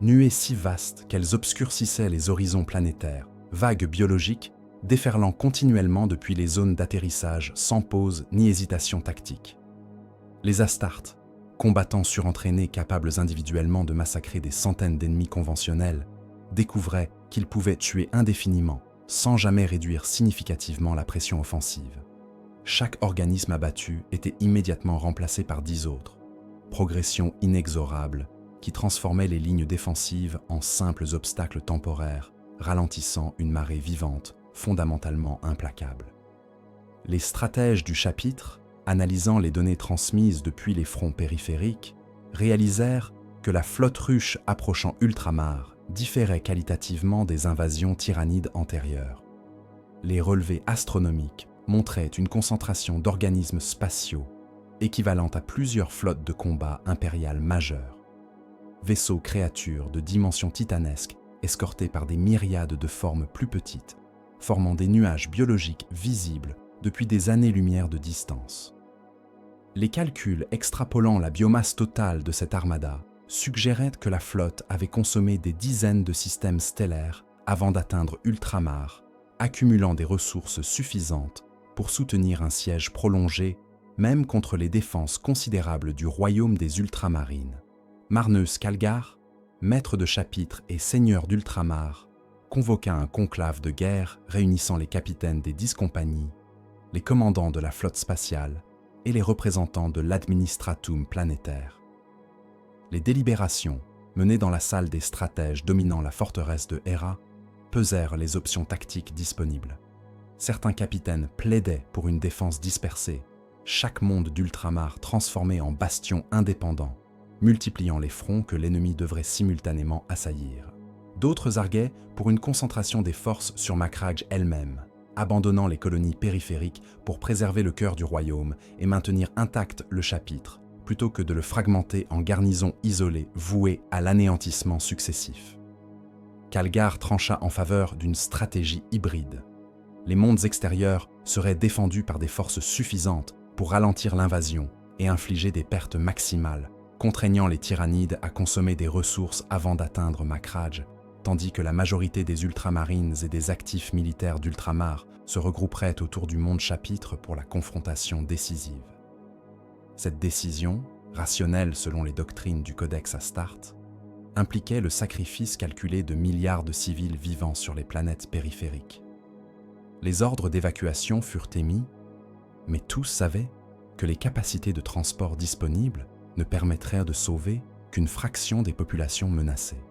Nuées si vastes qu'elles obscurcissaient les horizons planétaires, vagues biologiques déferlant continuellement depuis les zones d'atterrissage sans pause ni hésitation tactique. Les Astartes, combattants surentraînés capables individuellement de massacrer des centaines d'ennemis conventionnels, découvraient qu'ils pouvaient tuer indéfiniment, sans jamais réduire significativement la pression offensive. Chaque organisme abattu était immédiatement remplacé par 10 autres. Progression inexorable qui transformait les lignes défensives en simples obstacles temporaires, ralentissant une marée vivante, fondamentalement implacable. Les stratèges du chapitre, analysant les données transmises depuis les fronts périphériques, réalisèrent que la flotte ruche approchant Ultramar différait qualitativement des invasions tyrannides antérieures. Les relevés astronomiques montraient une concentration d'organismes spatiaux équivalente à plusieurs flottes de combat impériales majeures. Vaisseaux créatures de dimensions titanesques escortés par des myriades de formes plus petites, formant des nuages biologiques visibles depuis des années-lumière de distance. Les calculs extrapolant la biomasse totale de cette armada suggéraient que la flotte avait consommé des dizaines de systèmes stellaires avant d'atteindre Ultramar, accumulant des ressources suffisantes pour soutenir un siège prolongé même contre les défenses considérables du royaume des ultramarines. Marneus Calgar, maître de chapitre et seigneur d'Ultramar, convoqua un conclave de guerre réunissant les capitaines des 10 compagnies, les commandants de la flotte spatiale et les représentants de l'administratum planétaire. Les délibérations, menées dans la salle des stratèges dominant la forteresse de Héra, pesèrent les options tactiques disponibles. Certains capitaines plaidaient pour une défense dispersée, chaque monde d'Ultramar transformé en bastion indépendant, multipliant les fronts que l'ennemi devrait simultanément assaillir. D'autres arguaient pour une concentration des forces sur Macragge elle-même, abandonnant les colonies périphériques pour préserver le cœur du royaume et maintenir intact le chapitre, plutôt que de le fragmenter en garnisons isolées vouées à l'anéantissement successif. Calgar trancha en faveur d'une stratégie hybride. Les mondes extérieurs seraient défendus par des forces suffisantes pour ralentir l'invasion et infliger des pertes maximales, contraignant les tyrannides à consommer des ressources avant d'atteindre Macragge, tandis que la majorité des ultramarines et des actifs militaires d'Ultramar se regrouperaient autour du monde chapitre pour la confrontation décisive. Cette décision, rationnelle selon les doctrines du Codex Astarte, impliquait le sacrifice calculé de milliards de civils vivant sur les planètes périphériques. Les ordres d'évacuation furent émis, mais tous savaient que les capacités de transport disponibles ne permettraient de sauver qu'une fraction des populations menacées.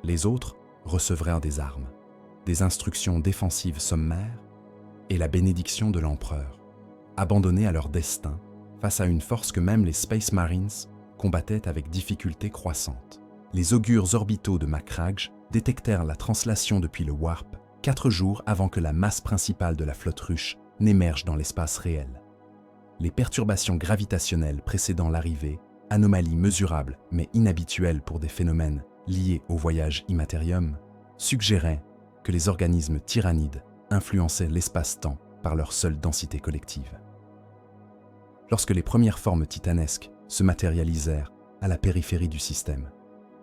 Les autres recevraient des armes, des instructions défensives sommaires et la bénédiction de l'empereur, abandonnés à leur destin face à une force que même les Space Marines combattaient avec difficulté croissante. Les augures orbitaux de Macragge détectèrent la translation depuis le Warp 4 jours avant que la masse principale de la flotte ruche n'émerge dans l'espace réel. Les perturbations gravitationnelles précédant l'arrivée, anomalies mesurables mais inhabituelles pour des phénomènes liés au voyage immatérium, suggéraient que les organismes tyrannides influençaient l'espace-temps par leur seule densité collective. Lorsque les premières formes titanesques se matérialisèrent à la périphérie du système,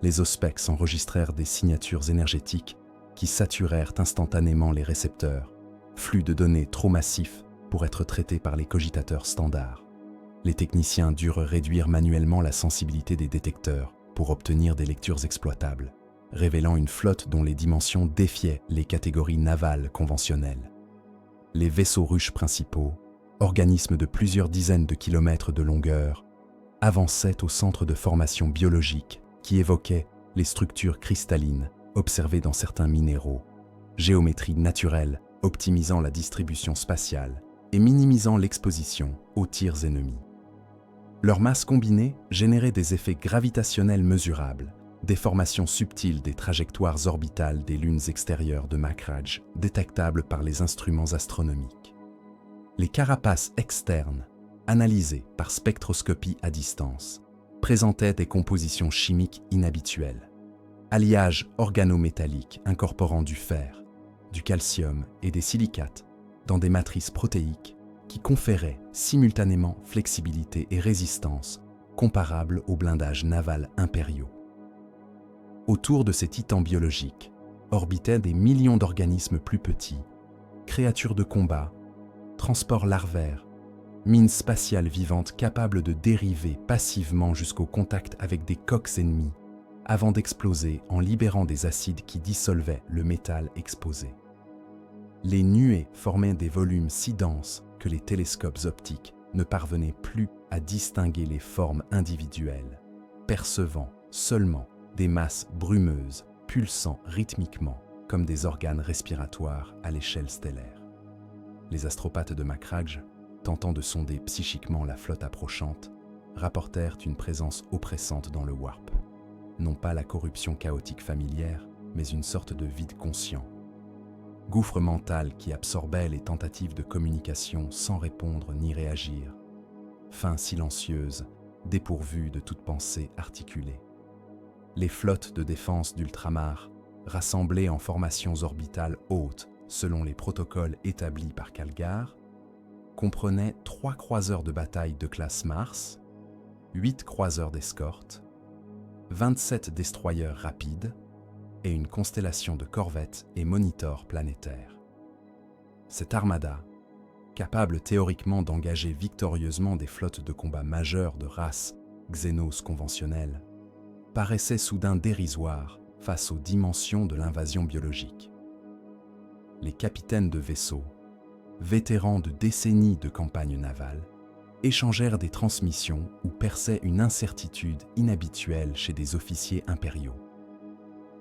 les Auspex enregistrèrent des signatures énergétiques qui saturèrent instantanément les récepteurs, flux de données trop massifs pour être traités par les cogitateurs standards. Les techniciens durent réduire manuellement la sensibilité des détecteurs pour obtenir des lectures exploitables, révélant une flotte dont les dimensions défiaient les catégories navales conventionnelles. Les vaisseaux ruches principaux, organismes de plusieurs dizaines de kilomètres de longueur, avançaient au centre de formation biologique qui évoquait les structures cristallines observées dans certains minéraux, géométrie naturelle optimisant la distribution spatiale et minimisant l'exposition aux tirs ennemis. Leur masse combinée générait des effets gravitationnels mesurables, des formations subtiles des trajectoires orbitales des lunes extérieures de Makradj détectables par les instruments astronomiques. Les carapaces externes, analysées par spectroscopie à distance, présentaient des compositions chimiques inhabituelles, alliages organométalliques incorporant du fer, du calcium et des silicates dans des matrices protéiques qui conféraient simultanément flexibilité et résistance comparables aux blindages navals impériaux. Autour de ces titans biologiques orbitaient des millions d'organismes plus petits, créatures de combat, transports larvaires, mines spatiales vivantes capables de dériver passivement jusqu'au contact avec des coques ennemies avant d'exploser en libérant des acides qui dissolvaient le métal exposé. Les nuées formaient des volumes si denses que les télescopes optiques ne parvenaient plus à distinguer les formes individuelles, percevant seulement des masses brumeuses pulsant rythmiquement comme des organes respiratoires à l'échelle stellaire. Les astropathes de Makradj, tentant de sonder psychiquement la flotte approchante, rapportèrent une présence oppressante dans le warp. Non pas la corruption chaotique familière, mais une sorte de vide conscient. Gouffre mental qui absorbait les tentatives de communication sans répondre ni réagir. Fin silencieuse, dépourvue de toute pensée articulée. Les flottes de défense d'ultramar, rassemblées en formations orbitales hautes selon les protocoles établis par Calgar, comprenaient 3 croiseurs de bataille de classe Mars, 8 croiseurs d'escorte, 27 destroyers rapides et une constellation de corvettes et monitors planétaires. Cette armada, capable théoriquement d'engager victorieusement des flottes de combat majeures de race xénos conventionnelle, paraissait soudain dérisoire face aux dimensions de l'invasion biologique. Les capitaines de vaisseaux, vétérans de décennies de campagnes navales, échangèrent des transmissions où perçait une incertitude inhabituelle chez des officiers impériaux.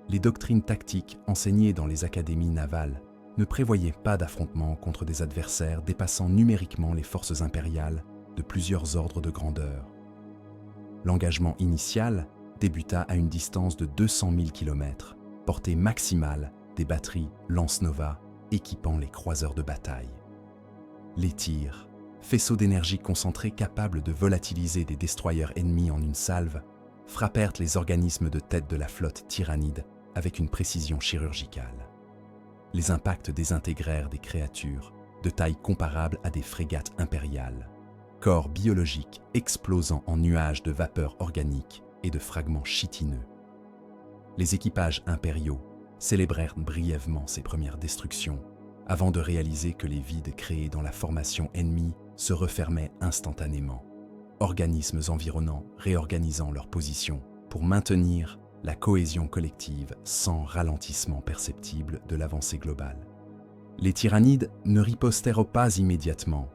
Les doctrines tactiques enseignées dans les académies navales ne prévoyaient pas d'affrontement contre des adversaires dépassant numériquement les forces impériales de plusieurs ordres de grandeur. L'engagement initial débuta à une distance de 200 000 km, portée maximale des batteries Lance-Nova équipant les croiseurs de bataille. Les tirs, faisceaux d'énergie concentrés capables de volatiliser des destroyers ennemis en une salve, frappèrent les organismes de tête de la flotte tyrannide avec une précision chirurgicale. Les impacts désintégrèrent des créatures de taille comparable à des frégates impériales, corps biologiques explosant en nuages de vapeur organique et de fragments chitineux. Les équipages impériaux célébrèrent brièvement ces premières destructions avant de réaliser que les vides créés dans la formation ennemie se refermaient instantanément, organismes environnants réorganisant leur position pour maintenir la cohésion collective sans ralentissement perceptible de l'avancée globale. Les tyrannides ne ripostèrent pas immédiatement,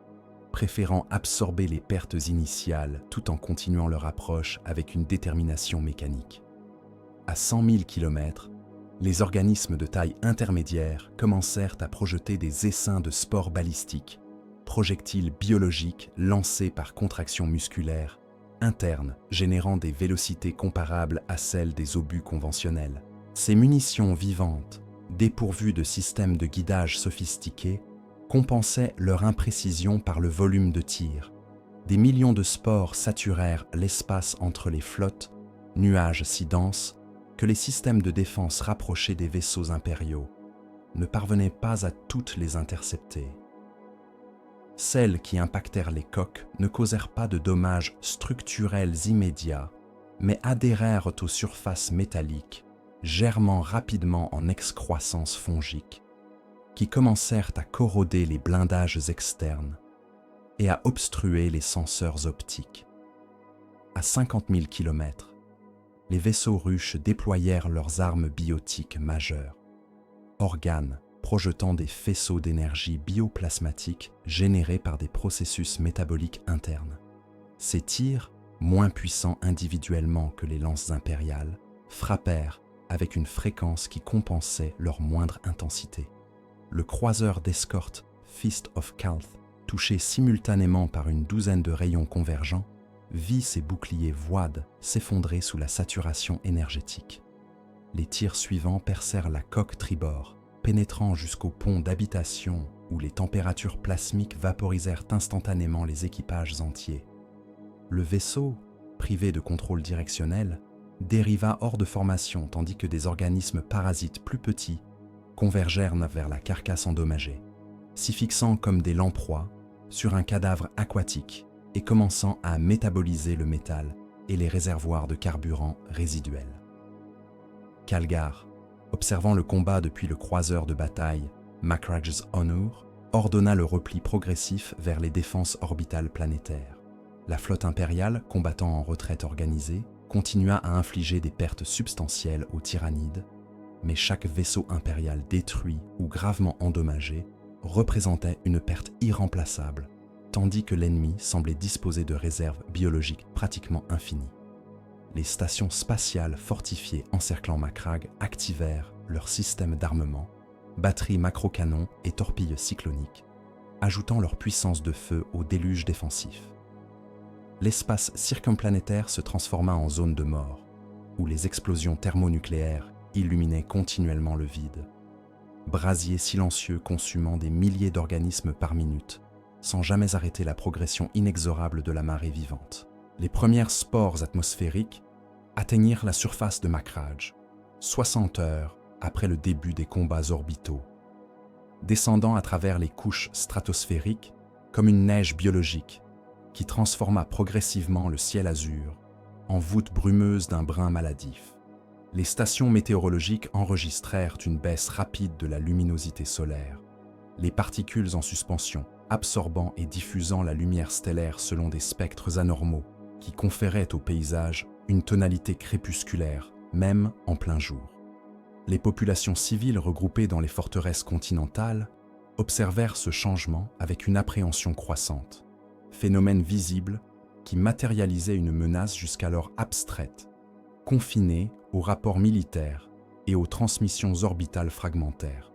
préférant absorber les pertes initiales tout en continuant leur approche avec une détermination mécanique. À 100 000 km, les organismes de taille intermédiaire commencèrent à projeter des essaims de spores balistiques, projectiles biologiques lancés par contraction musculaire, internes générant des vélocités comparables à celles des obus conventionnels. Ces munitions vivantes, dépourvues de systèmes de guidage sophistiqués, compensaient leur imprécision par le volume de tir. Des millions de spores saturèrent l'espace entre les flottes, nuages si denses que les systèmes de défense rapprochés des vaisseaux impériaux ne parvenaient pas à toutes les intercepter. Celles qui impactèrent les coques ne causèrent pas de dommages structurels immédiats, mais adhérèrent aux surfaces métalliques, germant rapidement en excroissance fongique, qui commencèrent à corroder les blindages externes et à obstruer les senseurs optiques. À 50 000 km, les vaisseaux russes déployèrent leurs armes biotiques majeures, organes projetant des faisceaux d'énergie bioplasmatique générés par des processus métaboliques internes. Ces tirs, moins puissants individuellement que les lances impériales, frappèrent avec une fréquence qui compensait leur moindre intensité. Le croiseur d'escorte Fist of Calth, touché simultanément par une douzaine de rayons convergents, vit ses boucliers voides s'effondrer sous la saturation énergétique. Les tirs suivants percèrent la coque tribord, pénétrant jusqu'au pont d'habitation où les températures plasmiques vaporisèrent instantanément les équipages entiers. Le vaisseau, privé de contrôle directionnel, dériva hors de formation tandis que des organismes parasites plus petits convergèrent vers la carcasse endommagée, s'y fixant comme des lamproies sur un cadavre aquatique et commençant à métaboliser le métal et les réservoirs de carburant résiduels. Calgar, observant le combat depuis le croiseur de bataille Macragge's Honor, ordonna le repli progressif vers les défenses orbitales planétaires. La flotte impériale, combattant en retraite organisée, continua à infliger des pertes substantielles aux tyrannides, mais chaque vaisseau impérial détruit ou gravement endommagé représentait une perte irremplaçable, tandis que l'ennemi semblait disposer de réserves biologiques pratiquement infinies. Les stations spatiales fortifiées encerclant Macragge activèrent leur système d'armement, batteries macrocanons et torpilles cycloniques, ajoutant leur puissance de feu au déluge défensif. L'espace circumplanétaire se transforma en zone de mort, où les explosions thermonucléaires illuminaient continuellement le vide. Brasiers silencieux consumant des milliers d'organismes par minute, sans jamais arrêter la progression inexorable de la marée vivante. Les premières spores atmosphériques atteignirent la surface de Macragge, 60 heures après le début des combats orbitaux, descendant à travers les couches stratosphériques comme une neige biologique qui transforma progressivement le ciel azur en voûte brumeuse d'un brun maladif. Les stations météorologiques enregistrèrent une baisse rapide de la luminosité solaire, les particules en suspension absorbant et diffusant la lumière stellaire selon des spectres anormaux qui conféraient au paysage une tonalité crépusculaire, même en plein jour. Les populations civiles regroupées dans les forteresses continentales observèrent ce changement avec une appréhension croissante, phénomène visible qui matérialisait une menace jusqu'alors abstraite, confinée aux rapports militaires et aux transmissions orbitales fragmentaires.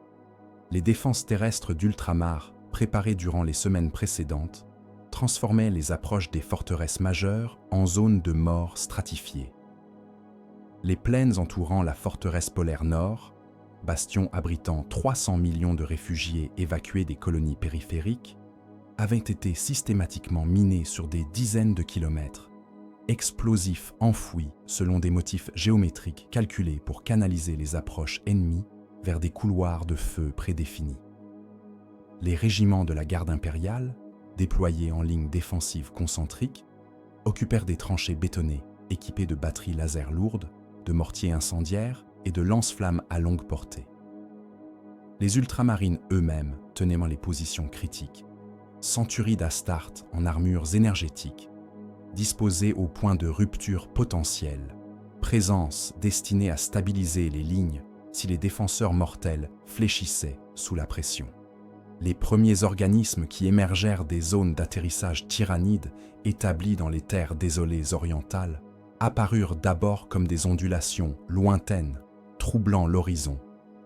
Les défenses terrestres d'ultramar, préparées durant les semaines précédentes, transformaient les approches des forteresses majeures en zones de mort stratifiées. Les plaines entourant la forteresse polaire nord, bastion abritant 300 millions de réfugiés évacués des colonies périphériques, avaient été systématiquement minées sur des dizaines de kilomètres, explosifs enfouis selon des motifs géométriques calculés pour canaliser les approches ennemies vers des couloirs de feu prédéfinis. Les régiments de la garde impériale, déployés en ligne défensive concentrique, occupèrent des tranchées bétonnées équipées de batteries laser lourdes, de mortiers incendiaires et de lance-flammes à longue portée. Les ultramarines eux-mêmes tenaient les positions critiques, centuries d'Astartes en armures énergétiques, disposées au point de rupture potentielle, présence destinée à stabiliser les lignes si les défenseurs mortels fléchissaient sous la pression. Les premiers organismes qui émergèrent des zones d'atterrissage tyrannides établies dans les terres désolées orientales apparurent d'abord comme des ondulations lointaines, troublant l'horizon,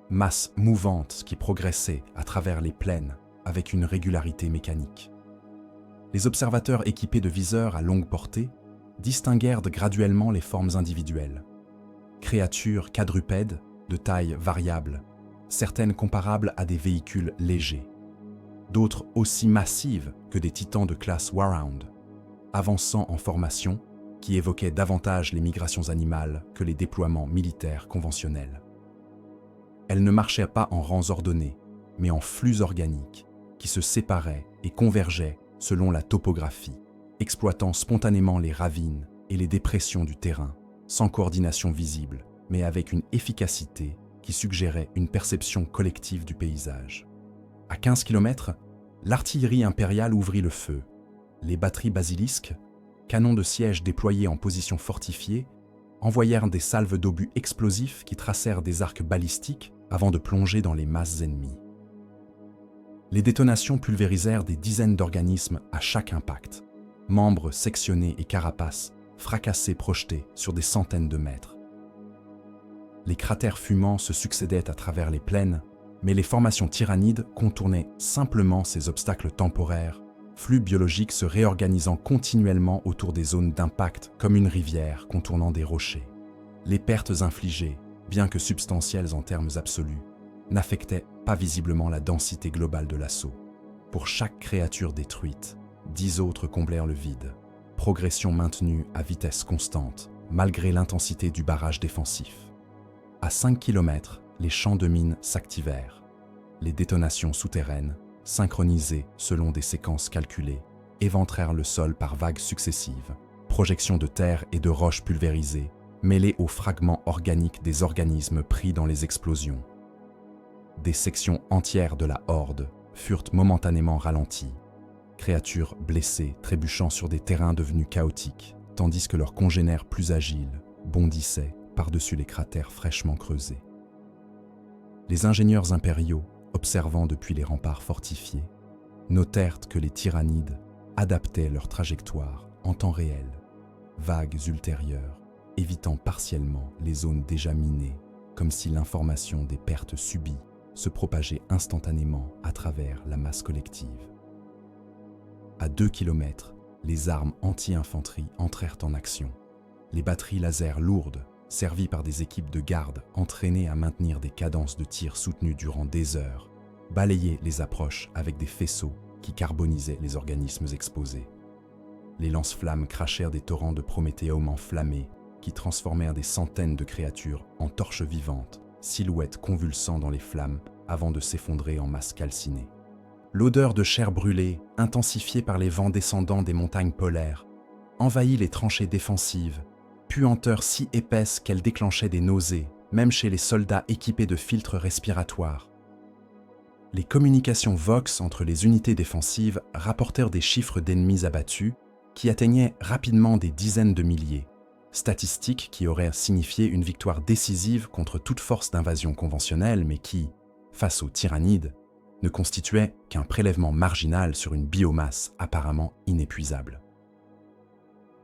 masses mouvantes qui progressaient à travers les plaines avec une régularité mécanique. Les observateurs équipés de viseurs à longue portée distinguèrent graduellement les formes individuelles. Créatures quadrupèdes de taille variable, certaines comparables à des véhicules légers, d'autres aussi massives que des titans de classe Warhound, avançant en formation qui évoquaient davantage les migrations animales que les déploiements militaires conventionnels. Elles ne marchaient pas en rangs ordonnés, mais en flux organiques, qui se séparaient et convergeaient selon la topographie, exploitant spontanément les ravines et les dépressions du terrain, sans coordination visible, mais avec une efficacité qui suggérait une perception collective du paysage. À 15 km, l'artillerie impériale ouvrit le feu, Les batteries basilisques, canons de siège déployés en position fortifiée, envoyèrent des salves d'obus explosifs qui tracèrent des arcs balistiques avant de plonger dans les masses ennemies. Les détonations pulvérisèrent des dizaines d'organismes à chaque impact, membres sectionnés et carapaces fracassés projetés sur des centaines de mètres. Les cratères fumants se succédaient à travers les plaines, mais les formations tyrannides contournaient simplement ces obstacles temporaires, flux biologiques se réorganisant continuellement autour des zones d'impact comme une rivière contournant des rochers. Les pertes infligées, bien que substantielles en termes absolus, n'affectaient pas visiblement la densité globale de l'assaut. Pour chaque créature détruite, 10 autres comblèrent le vide, progression maintenue à vitesse constante, malgré l'intensité du barrage défensif. À 5 km, les champs de mines s'activèrent. Les détonations souterraines, synchronisées selon des séquences calculées, éventrèrent le sol par vagues successives, projections de terre et de roches pulvérisées, mêlées aux fragments organiques des organismes pris dans les explosions. Des sections entières de la horde furent momentanément ralenties, créatures blessées trébuchant sur des terrains devenus chaotiques, tandis que leurs congénères plus agiles bondissaient par-dessus les cratères fraîchement creusés. Les ingénieurs impériaux, observant depuis les remparts fortifiés, notèrent que les tyrannides adaptaient leur trajectoire en temps réel, vagues ultérieures, évitant partiellement les zones déjà minées, comme si l'information des pertes subies se propageait instantanément à travers la masse collective. À 2 km, les armes anti-infanterie entrèrent en action. Les batteries laser lourdes, servies par des équipes de garde entraînées à maintenir des cadences de tir soutenues durant des heures, balayaient les approches avec des faisceaux qui carbonisaient les organismes exposés. Les lance-flammes crachèrent des torrents de prométhéum enflammés qui transformèrent des centaines de créatures en torches vivantes, silhouettes convulsant dans les flammes avant de s'effondrer en masse calcinée. L'odeur de chair brûlée, intensifiée par les vents descendants des montagnes polaires, envahit les tranchées défensives, puanteur si épaisse qu'elle déclenchait des nausées, même chez les soldats équipés de filtres respiratoires. Les communications Vox entre les unités défensives rapportèrent des chiffres d'ennemis abattus qui atteignaient rapidement des dizaines de milliers, statistiques qui auraient signifié une victoire décisive contre toute force d'invasion conventionnelle, mais qui, face aux tyrannides, ne constituaient qu'un prélèvement marginal sur une biomasse apparemment inépuisable.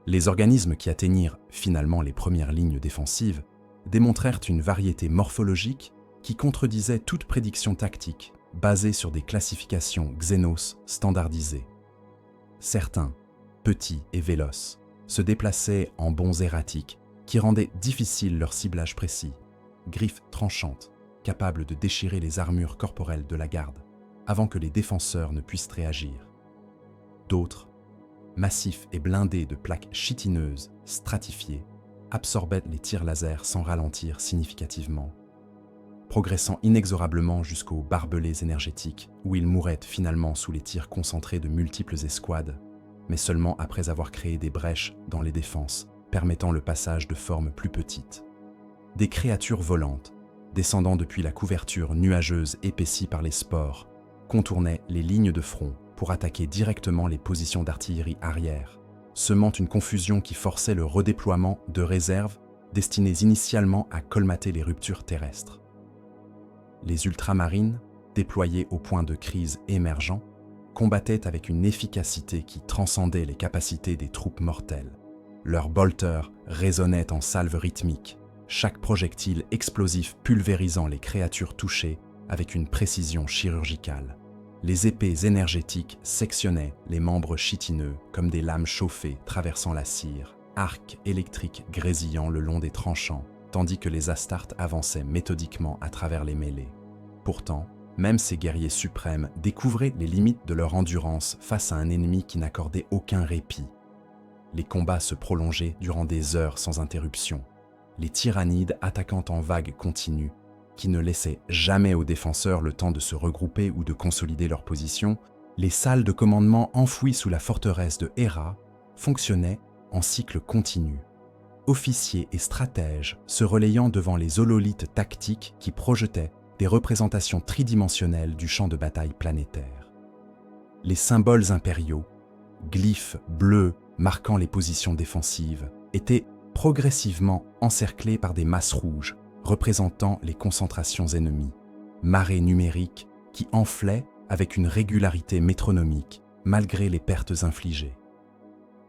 Les organismes qui atteignirent finalement les premières lignes défensives démontrèrent une variété morphologique qui contredisait toute prédiction tactique basée sur des classifications Xenos standardisées. Certains, petits et véloces, se déplaçaient en bonds erratiques qui rendaient difficile leur ciblage précis, griffes tranchantes, capables de déchirer les armures corporelles de la garde avant que les défenseurs ne puissent réagir. D'autres, massifs et blindés de plaques chitineuses, stratifiées, absorbaient les tirs laser sans ralentir significativement, progressant inexorablement jusqu'aux barbelés énergétiques où ils mouraient finalement sous les tirs concentrés de multiples escouades, mais seulement après avoir créé des brèches dans les défenses permettant le passage de formes plus petites. Des créatures volantes, descendant depuis la couverture nuageuse épaissie par les spores, contournaient les lignes de front pour attaquer directement les positions d'artillerie arrière, semant une confusion qui forçait le redéploiement de réserves destinées initialement à colmater les ruptures terrestres. Les ultramarines, déployés au point de crise émergent, combattaient avec une efficacité qui transcendait les capacités des troupes mortelles. Leurs bolters résonnaient en salves rythmiques, chaque projectile explosif pulvérisant les créatures touchées avec une précision chirurgicale. Les épées énergétiques sectionnaient les membres chitineux comme des lames chauffées traversant la cire, arcs électriques grésillant le long des tranchants, tandis que les Astartes avançaient méthodiquement à travers les mêlées. Pourtant, même ces guerriers suprêmes découvraient les limites de leur endurance face à un ennemi qui n'accordait aucun répit. Les combats se prolongeaient durant des heures sans interruption, les tyrannides attaquant en vagues continues, qui ne laissaient jamais aux défenseurs le temps de se regrouper ou de consolider leur position. Les salles de commandement enfouies sous la forteresse de Héra fonctionnaient en cycle continu, officiers et stratèges se relayant devant les hololithes tactiques qui projetaient des représentations tridimensionnelles du champ de bataille planétaire. Les symboles impériaux, glyphes bleus marquant les positions défensives, étaient progressivement encerclés par des masses rouges représentant les concentrations ennemies, marée numérique qui enflait avec une régularité métronomique malgré les pertes infligées.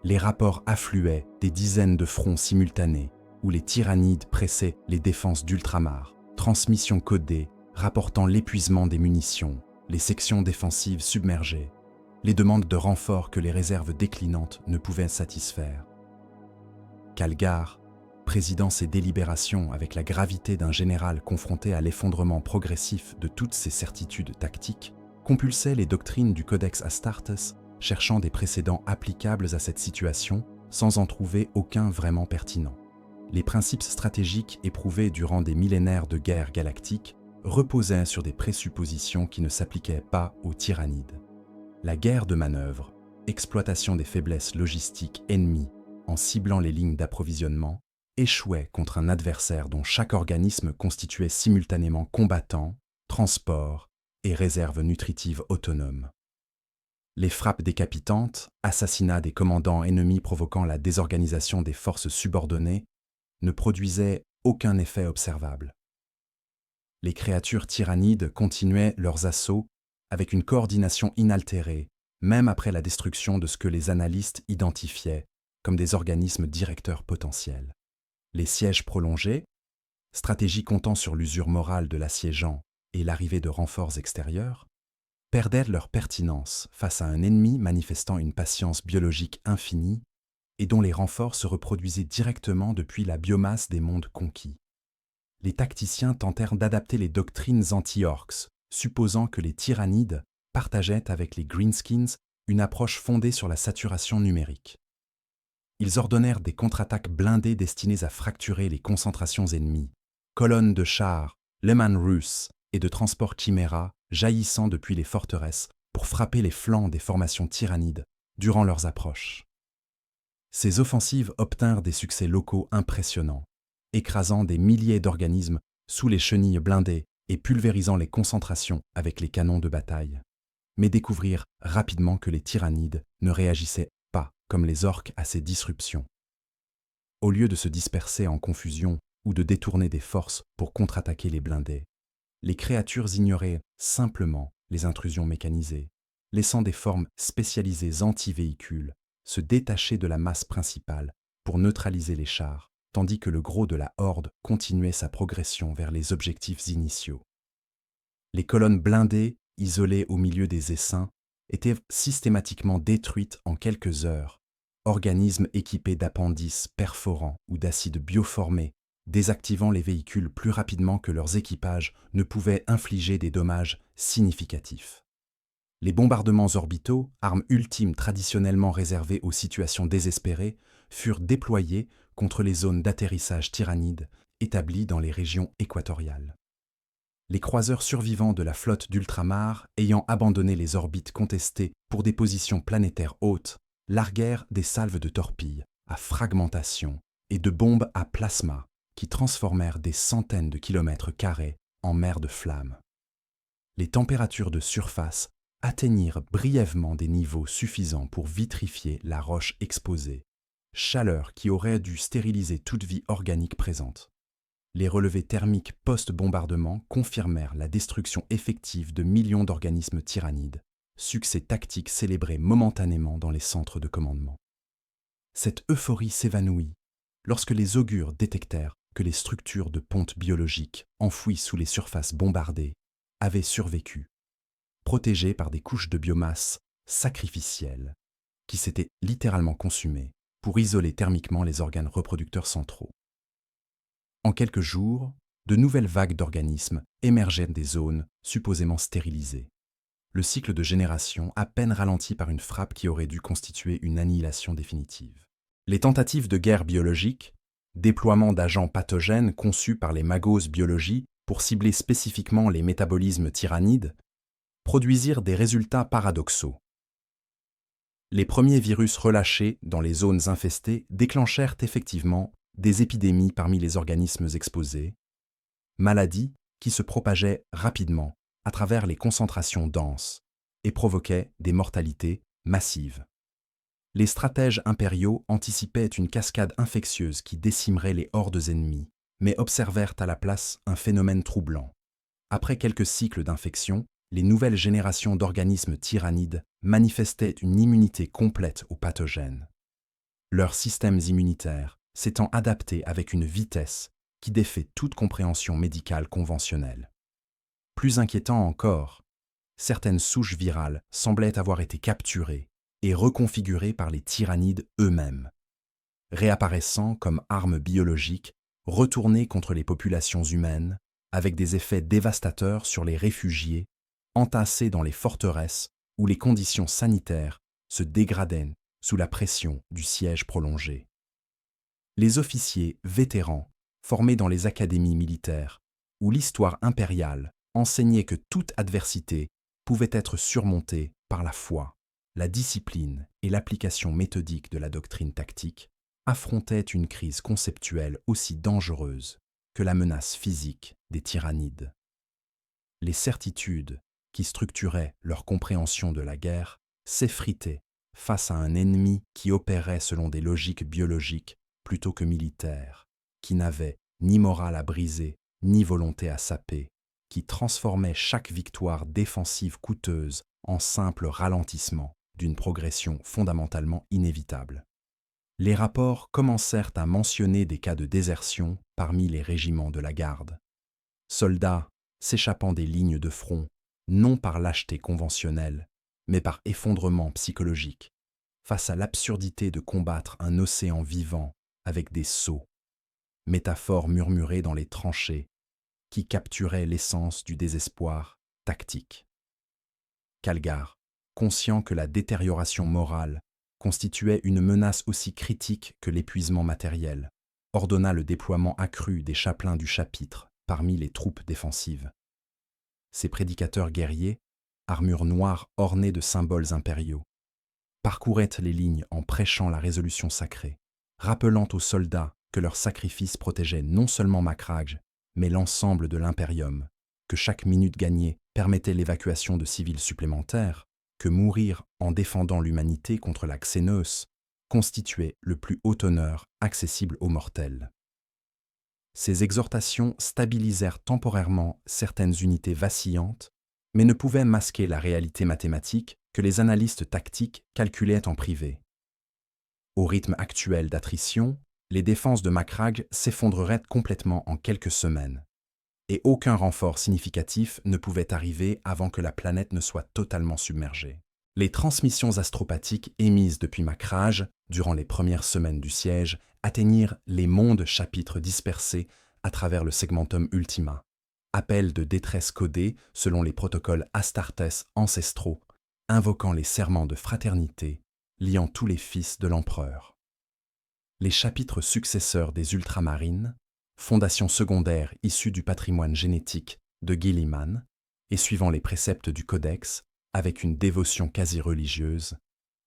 Les rapports affluaient des dizaines de fronts simultanés où les tyrannides pressaient les défenses d'ultramar, transmissions codées rapportant l'épuisement des munitions, les sections défensives submergées, les demandes de renforts que les réserves déclinantes ne pouvaient satisfaire. Calgar, présidant ses délibérations avec la gravité d'un général confronté à l'effondrement progressif de toutes ses certitudes tactiques, compulsait les doctrines du Codex Astartes, cherchant des précédents applicables à cette situation sans en trouver aucun vraiment pertinent. Les principes stratégiques éprouvés durant des millénaires de guerre galactique reposaient sur des présuppositions qui ne s'appliquaient pas aux tyrannides. La guerre de manœuvre, exploitation des faiblesses logistiques ennemies en ciblant les lignes d'approvisionnement, échouait contre un adversaire dont chaque organisme constituait simultanément combattant, transport et réserve nutritive autonome. Les frappes décapitantes, assassinats des commandants ennemis provoquant la désorganisation des forces subordonnées, ne produisaient aucun effet observable. Les créatures tyrannides continuaient leurs assauts avec une coordination inaltérée, même après la destruction de ce que les analystes identifiaient comme des organismes directeurs potentiels. Les sièges prolongés, stratégie comptant sur l'usure morale de l'assiégeant et l'arrivée de renforts extérieurs, perdaient leur pertinence face à un ennemi manifestant une patience biologique infinie et dont les renforts se reproduisaient directement depuis la biomasse des mondes conquis. Les tacticiens tentèrent d'adapter les doctrines anti-orcs, supposant que les tyrannides partageaient avec les greenskins une approche fondée sur la saturation numérique. Ils ordonnèrent des contre-attaques blindées destinées à fracturer les concentrations ennemies, colonnes de chars, Leman Russ et de transports chiméra jaillissant depuis les forteresses pour frapper les flancs des formations tyrannides durant leurs approches. Ces offensives obtinrent des succès locaux impressionnants, écrasant des milliers d'organismes sous les chenilles blindées et pulvérisant les concentrations avec les canons de bataille, mais découvrirent rapidement que les tyrannides ne réagissaient pas comme les orques à ces disruptions. Au lieu de se disperser en confusion ou de détourner des forces pour contre-attaquer les blindés, les créatures ignoraient simplement les intrusions mécanisées, laissant des formes spécialisées anti-véhicules se détacher de la masse principale pour neutraliser les chars, tandis que le gros de la horde continuait sa progression vers les objectifs initiaux. Les colonnes blindées, isolées au milieu des essaims, étaient systématiquement détruites en quelques heures, organismes équipés d'appendices perforants ou d'acides bioformés, désactivant les véhicules plus rapidement que leurs équipages ne pouvaient infliger des dommages significatifs. Les bombardements orbitaux, armes ultimes traditionnellement réservées aux situations désespérées, furent déployés contre les zones d'atterrissage tyrannides établies dans les régions équatoriales. Les croiseurs survivants de la flotte d'ultramar, ayant abandonné les orbites contestées pour des positions planétaires hautes, larguèrent des salves de torpilles à fragmentation et de bombes à plasma qui transformèrent des centaines de kilomètres carrés en mer de flammes. Les températures de surface atteignirent brièvement des niveaux suffisants pour vitrifier la roche exposée, chaleur qui aurait dû stériliser toute vie organique présente. Les relevés thermiques post-bombardement confirmèrent la destruction effective de millions d'organismes tyrannides, succès tactique célébré momentanément dans les centres de commandement. Cette euphorie s'évanouit lorsque les augures détectèrent que les structures de ponte biologiques enfouies sous les surfaces bombardées avaient survécu, protégées par des couches de biomasse sacrificielles qui s'étaient littéralement consumées pour isoler thermiquement les organes reproducteurs centraux. En quelques jours, de nouvelles vagues d'organismes émergeaient des zones supposément stérilisées. Le cycle de génération à peine ralenti par une frappe qui aurait dû constituer une annihilation définitive. Les tentatives de guerre biologique, déploiement d'agents pathogènes conçus par les magos biologie pour cibler spécifiquement les métabolismes tyrannides, produisirent des résultats paradoxaux. Les premiers virus relâchés dans les zones infestées déclenchèrent effectivement des épidémies parmi les organismes exposés, maladies qui se propageaient rapidement à travers les concentrations denses et provoquaient des mortalités massives. Les stratèges impériaux anticipaient une cascade infectieuse qui décimerait les hordes ennemies, mais observèrent à la place un phénomène troublant. Après quelques cycles d'infection, les nouvelles générations d'organismes tyrannides manifestaient une immunité complète aux pathogènes. Leurs systèmes immunitaires s'étant adaptés avec une vitesse qui défait toute compréhension médicale conventionnelle. Plus inquiétant encore, certaines souches virales semblaient avoir été capturées et reconfigurées par les tyrannides eux-mêmes, réapparaissant comme armes biologiques retournées contre les populations humaines avec des effets dévastateurs sur les réfugiés entassés dans les forteresses où les conditions sanitaires se dégradaient sous la pression du siège prolongé. Les officiers vétérans formés dans les académies militaires où l'histoire impériale enseignait que toute adversité pouvait être surmontée par la foi, la discipline et l'application méthodique de la doctrine tactique, affrontaient une crise conceptuelle aussi dangereuse que la menace physique des tyrannides. Les certitudes qui structuraient leur compréhension de la guerre s'effritaient face à un ennemi qui opérait selon des logiques biologiques plutôt que militaires, qui n'avait ni morale à briser, ni volonté à saper, qui transformait chaque victoire défensive coûteuse en simple ralentissement d'une progression fondamentalement inévitable. Les rapports commencèrent à mentionner des cas de désertion parmi les régiments de la garde. Soldats s'échappant des lignes de front, non par lâcheté conventionnelle, mais par effondrement psychologique, face à l'absurdité de combattre un océan vivant avec des seaux, métaphore murmurée dans les tranchées, qui capturait l'essence du désespoir tactique. Calgar, conscient que la détérioration morale constituait une menace aussi critique que l'épuisement matériel, ordonna le déploiement accru des chapelains du chapitre parmi les troupes défensives. Ces prédicateurs guerriers, armure noire ornée de symboles impériaux, parcouraient les lignes en prêchant la résolution sacrée, rappelant aux soldats que leur sacrifice protégeait non seulement Macragge, mais l'ensemble de l'impérium, que chaque minute gagnée permettait l'évacuation de civils supplémentaires, que mourir en défendant l'humanité contre la Xénos constituait le plus haut honneur accessible aux mortels. Ces exhortations stabilisèrent temporairement certaines unités vacillantes, mais ne pouvaient masquer la réalité mathématique que les analystes tactiques calculaient en privé. Au rythme actuel d'attrition, les défenses de Macragge s'effondreraient complètement en quelques semaines, et aucun renfort significatif ne pouvait arriver avant que la planète ne soit totalement submergée. Les transmissions astropathiques émises depuis Macragge durant les premières semaines du siège atteignirent les mondes chapitres dispersés à travers le segmentum Ultima, appels de détresse codés selon les protocoles Astartes ancestraux, invoquant les serments de fraternité, liant tous les fils de l'empereur. Les chapitres successeurs des Ultramarines, fondation secondaire issue du patrimoine génétique de Guilliman, et suivant les préceptes du Codex, avec une dévotion quasi-religieuse,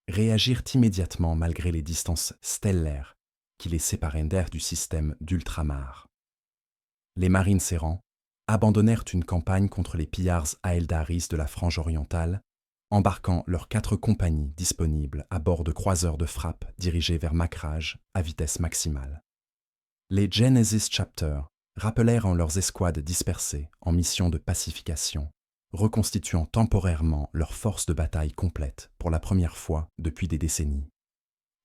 réagirent immédiatement malgré les distances stellaires qui les séparaient du système d'Ultramar. Les marines serrans abandonnèrent une campagne contre les pillards Aeldaris de la frange orientale, embarquant leurs 4 compagnies disponibles à bord de croiseurs de frappe dirigés vers Macragge à vitesse maximale. Les Genesis Chapter rappelèrent en leurs escouades dispersées en mission de pacification, reconstituant temporairement leur force de bataille complète pour la première fois depuis des décennies.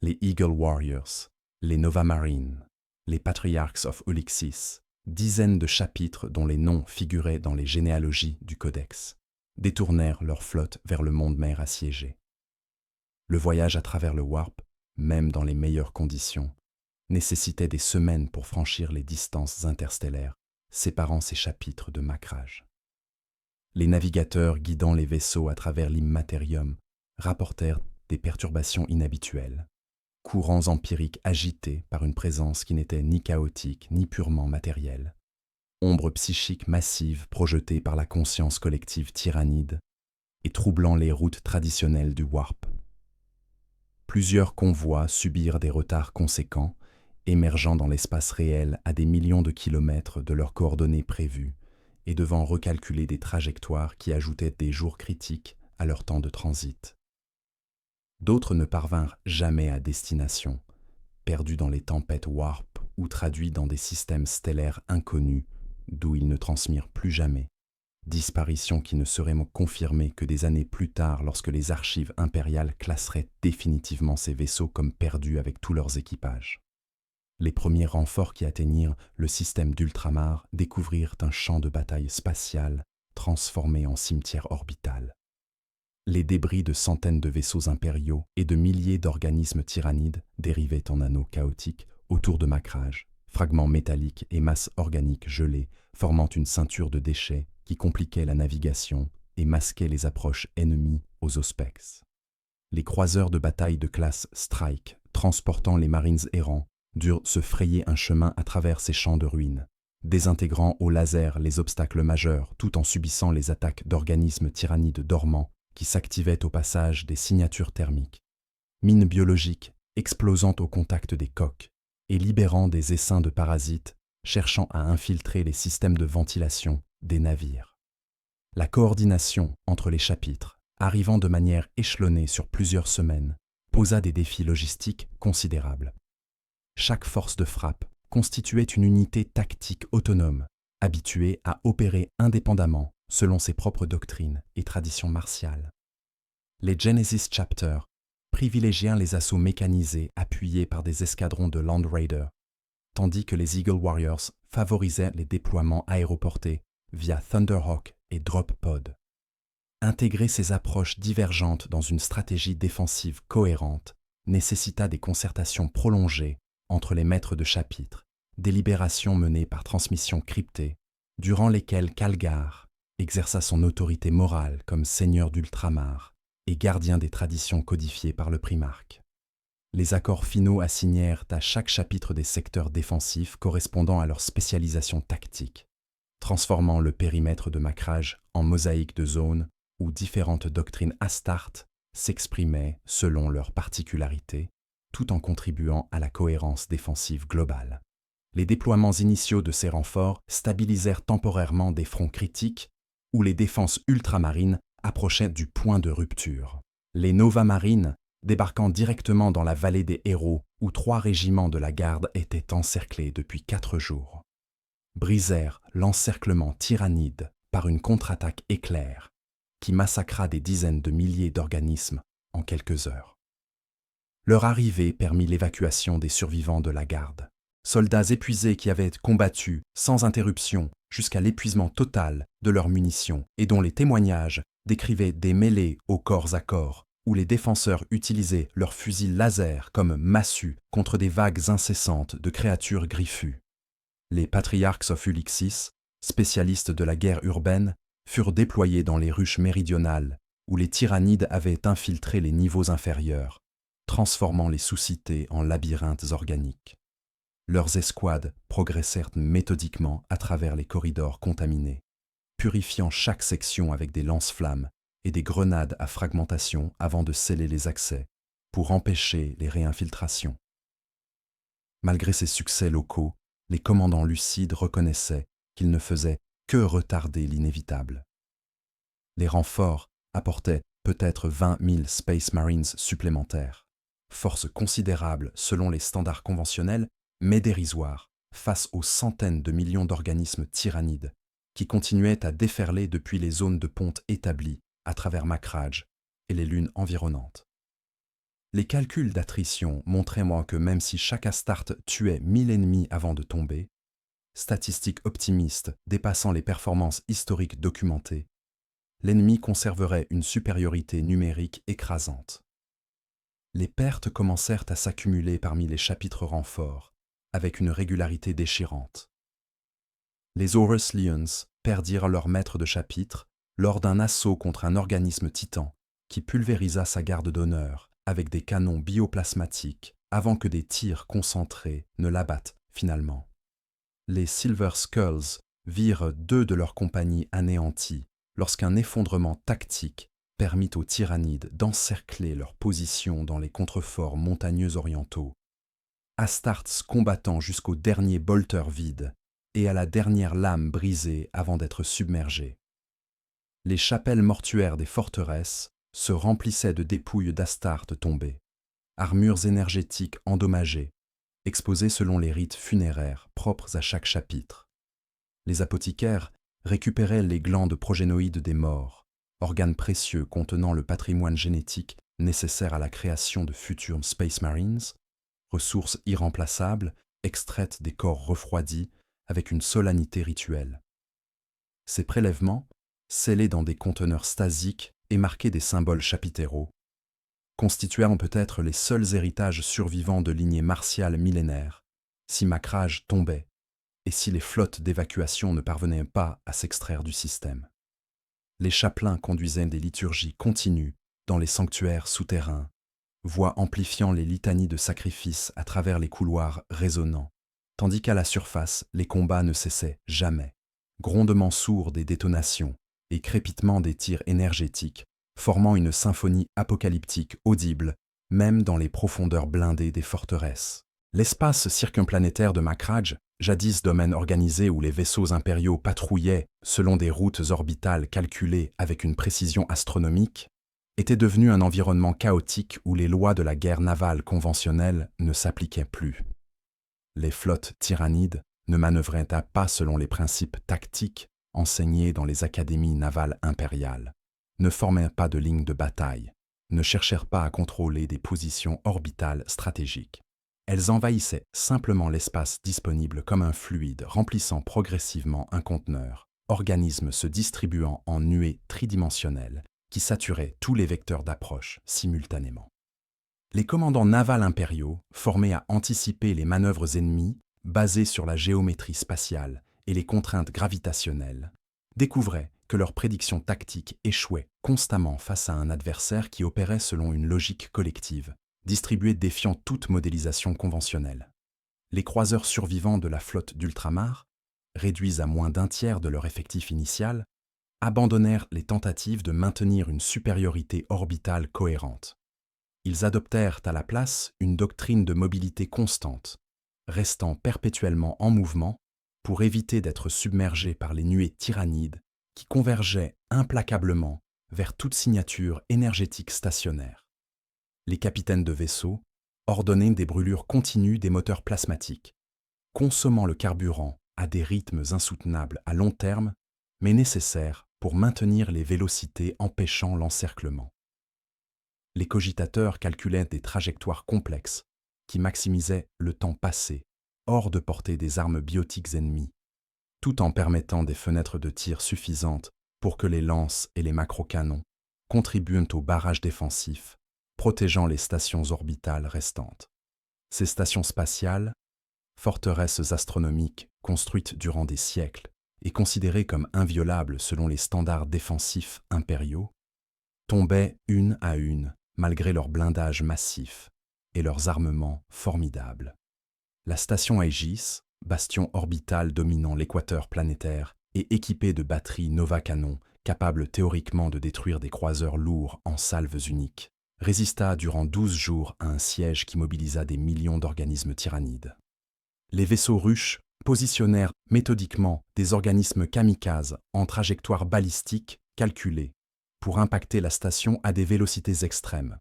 Les Eagle Warriors, les Nova Marine, les Patriarchs of Ulixis, dizaines de chapitres dont les noms figuraient dans les généalogies du Codex, détournèrent leur flotte vers le monde-mère assiégé. Le voyage à travers le Warp, même dans les meilleures conditions, nécessitait des semaines pour franchir les distances interstellaires séparant ces chapitres de Macragge. Les navigateurs guidant les vaisseaux à travers l'immatérium rapportèrent des perturbations inhabituelles, courants empiriques agités par une présence qui n'était ni chaotique ni purement matérielle, ombres psychiques massives projetées par la conscience collective tyrannide et troublant les routes traditionnelles du Warp. Plusieurs convois subirent des retards conséquents, émergeant dans l'espace réel à des millions de kilomètres de leurs coordonnées prévues et devant recalculer des trajectoires qui ajoutaient des jours critiques à leur temps de transit. D'autres ne parvinrent jamais à destination, perdus dans les tempêtes warp ou traduits dans des systèmes stellaires inconnus, d'où ils ne transmirent plus jamais. Disparition qui ne serait confirmée que des années plus tard lorsque les archives impériales classeraient définitivement ces vaisseaux comme perdus avec tous leurs équipages. Les premiers renforts qui atteignirent le système d'Ultramar découvrirent un champ de bataille spatial transformé en cimetière orbital. Les débris de centaines de vaisseaux impériaux et de milliers d'organismes tyrannides dérivaient en anneaux chaotiques autour de Macrage, fragments métalliques et masses organiques gelées formant une ceinture de déchets qui compliquait la navigation et masquait les approches ennemies aux Auspex. Les croiseurs de bataille de classe Strike, transportant les Marines errants, durent se frayer un chemin à travers ces champs de ruines, désintégrant au laser les obstacles majeurs tout en subissant les attaques d'organismes tyrannides dormants qui s'activaient au passage des signatures thermiques, mines biologiques explosant au contact des coques et libérant des essaims de parasites cherchant à infiltrer les systèmes de ventilation des navires. La coordination entre les chapitres, arrivant de manière échelonnée sur plusieurs semaines, posa des défis logistiques considérables. Chaque force de frappe constituait une unité tactique autonome, habituée à opérer indépendamment selon ses propres doctrines et traditions martiales. Les Genesis Chapters privilégièrent les assauts mécanisés appuyés par des escadrons de Land Raider, tandis que les Eagle Warriors favorisaient les déploiements aéroportés via Thunderhawk et Drop Pod. Intégrer ces approches divergentes dans une stratégie défensive cohérente nécessita des concertations prolongées entre les maîtres de chapitre, délibérations menées par transmission cryptée, durant lesquelles Calgar exerça son autorité morale comme seigneur d'Ultramar et gardien des traditions codifiées par le primarque. Les accords finaux assignèrent à chaque chapitre des secteurs défensifs correspondant à leur spécialisation tactique, transformant le périmètre de Macrage en mosaïque de zones où différentes doctrines Astartes s'exprimaient selon leurs particularités, tout en contribuant à la cohérence défensive globale. Les déploiements initiaux de ces renforts stabilisèrent temporairement des fronts critiques où les défenses ultramarines approchaient du point de rupture. Les Nova Marines, débarquant directement dans la vallée des héros où 3 régiments de la garde étaient encerclés depuis 4 jours, brisèrent l'encerclement tyrannide par une contre-attaque éclair qui massacra des dizaines de milliers d'organismes en quelques heures. Leur arrivée permit l'évacuation des survivants de la garde, soldats épuisés qui avaient combattu sans interruption jusqu'à l'épuisement total de leurs munitions et dont les témoignages décrivaient des mêlées au corps à corps où les défenseurs utilisaient leurs fusils laser comme massues contre des vagues incessantes de créatures griffues. Les Patriarchs of Ulixis, spécialistes de la guerre urbaine, furent déployés dans les ruches méridionales où les tyrannides avaient infiltré les niveaux inférieurs, transformant les sous-cités en labyrinthes organiques. Leurs escouades progressèrent méthodiquement à travers les corridors contaminés, purifiant chaque section avec des lance-flammes et des grenades à fragmentation avant de sceller les accès pour empêcher les réinfiltrations. Malgré ces succès locaux, les commandants lucides reconnaissaient qu'ils ne faisaient que retarder l'inévitable. Les renforts apportaient peut-être 20 000 Space Marines supplémentaires, force considérable selon les standards conventionnels, mais dérisoire face aux centaines de millions d'organismes tyrannides qui continuaient à déferler depuis les zones de ponte établies à travers Macrage et les lunes environnantes. Les calculs d'attrition montraient que même si chaque Astarte tuait 1000 ennemis avant de tomber, statistique optimiste dépassant les performances historiques documentées, l'ennemi conserverait une supériorité numérique écrasante. Les pertes commencèrent à s'accumuler parmi les chapitres renforts, avec une régularité déchirante. Les Horus Lions perdirent leur maître de chapitre lors d'un assaut contre un organisme titan qui pulvérisa sa garde d'honneur avec des canons bioplasmatiques avant que des tirs concentrés ne l'abattent finalement. Les Silver Skulls virent 2 de leurs compagnies anéantis lorsqu'un effondrement tactique permit aux tyrannides d'encercler leur position dans les contreforts montagneux orientaux, Astartes combattant jusqu'au dernier bolter vide et à la dernière lame brisée avant d'être submergés. Les chapelles mortuaires des forteresses se remplissaient de dépouilles d'Astartes tombées, armures énergétiques endommagées, exposées selon les rites funéraires propres à chaque chapitre. Les apothicaires récupéraient les glandes progénoïdes des morts, organes précieux contenant le patrimoine génétique nécessaire à la création de futurs Space Marines, ressources irremplaçables extraites des corps refroidis avec une solennité rituelle. Ces prélèvements, scellés dans des conteneurs stasiques et marqués des symboles chapitéraux, constituèrent peut-être les seuls héritages survivants de lignées martiales millénaires, si Macrage tombait et si les flottes d'évacuation ne parvenaient pas à s'extraire du système. Les chapelains conduisaient des liturgies continues dans les sanctuaires souterrains, voix amplifiant les litanies de sacrifices à travers les couloirs résonnants, tandis qu'à la surface, les combats ne cessaient jamais. Grondements sourds des détonations et crépitements des tirs énergétiques, formant une symphonie apocalyptique audible, même dans les profondeurs blindées des forteresses. L'espace circumplanétaire de Macrage, jadis domaine organisé où les vaisseaux impériaux patrouillaient selon des routes orbitales calculées avec une précision astronomique, était devenu un environnement chaotique où les lois de la guerre navale conventionnelle ne s'appliquaient plus. Les flottes tyrannides ne manœuvraient pas selon les principes tactiques enseignés dans les académies navales impériales, ne formaient pas de lignes de bataille, ne cherchèrent pas à contrôler des positions orbitales stratégiques. Elles envahissaient simplement l'espace disponible comme un fluide remplissant progressivement un conteneur, organisme se distribuant en nuées tridimensionnelles qui saturaient tous les vecteurs d'approche simultanément. Les commandants navals impériaux, formés à anticiper les manœuvres ennemies basées sur la géométrie spatiale et les contraintes gravitationnelles, découvraient que leurs prédictions tactiques échouaient constamment face à un adversaire qui opérait selon une logique collective, distribuée défiant toute modélisation conventionnelle. Les croiseurs survivants de la flotte d'ultramar, réduits à moins d'un tiers de leur effectif initial, abandonnèrent les tentatives de maintenir une supériorité orbitale cohérente. Ils adoptèrent à la place une doctrine de mobilité constante, restant perpétuellement en mouvement pour éviter d'être submergés par les nuées tyrannides qui convergeaient implacablement vers toute signature énergétique stationnaire. Les capitaines de vaisseaux ordonnaient des brûlures continues des moteurs plasmatiques, consommant le carburant à des rythmes insoutenables à long terme, mais nécessaires pour maintenir les vélocités empêchant l'encerclement. Les cogitateurs calculaient des trajectoires complexes qui maximisaient le temps passé hors de portée des armes biotiques ennemies, tout en permettant des fenêtres de tir suffisantes pour que les lances et les macrocanons contribuent au barrage défensif, protégeant les stations orbitales restantes. Ces stations spatiales, forteresses astronomiques construites durant des siècles et considérées comme inviolables selon les standards défensifs impériaux, tombaient une à une malgré leur blindage massif et leurs armements formidables. La station Aegis, bastion orbital dominant l'équateur planétaire et équipée de batteries Nova Canon capables théoriquement de détruire des croiseurs lourds en salves uniques, résista durant 12 jours à un siège qui mobilisa des millions d'organismes tyrannides. Les vaisseaux ruches positionnèrent méthodiquement des organismes kamikazes en trajectoire balistique calculée pour impacter la station à des vélocités extrêmes,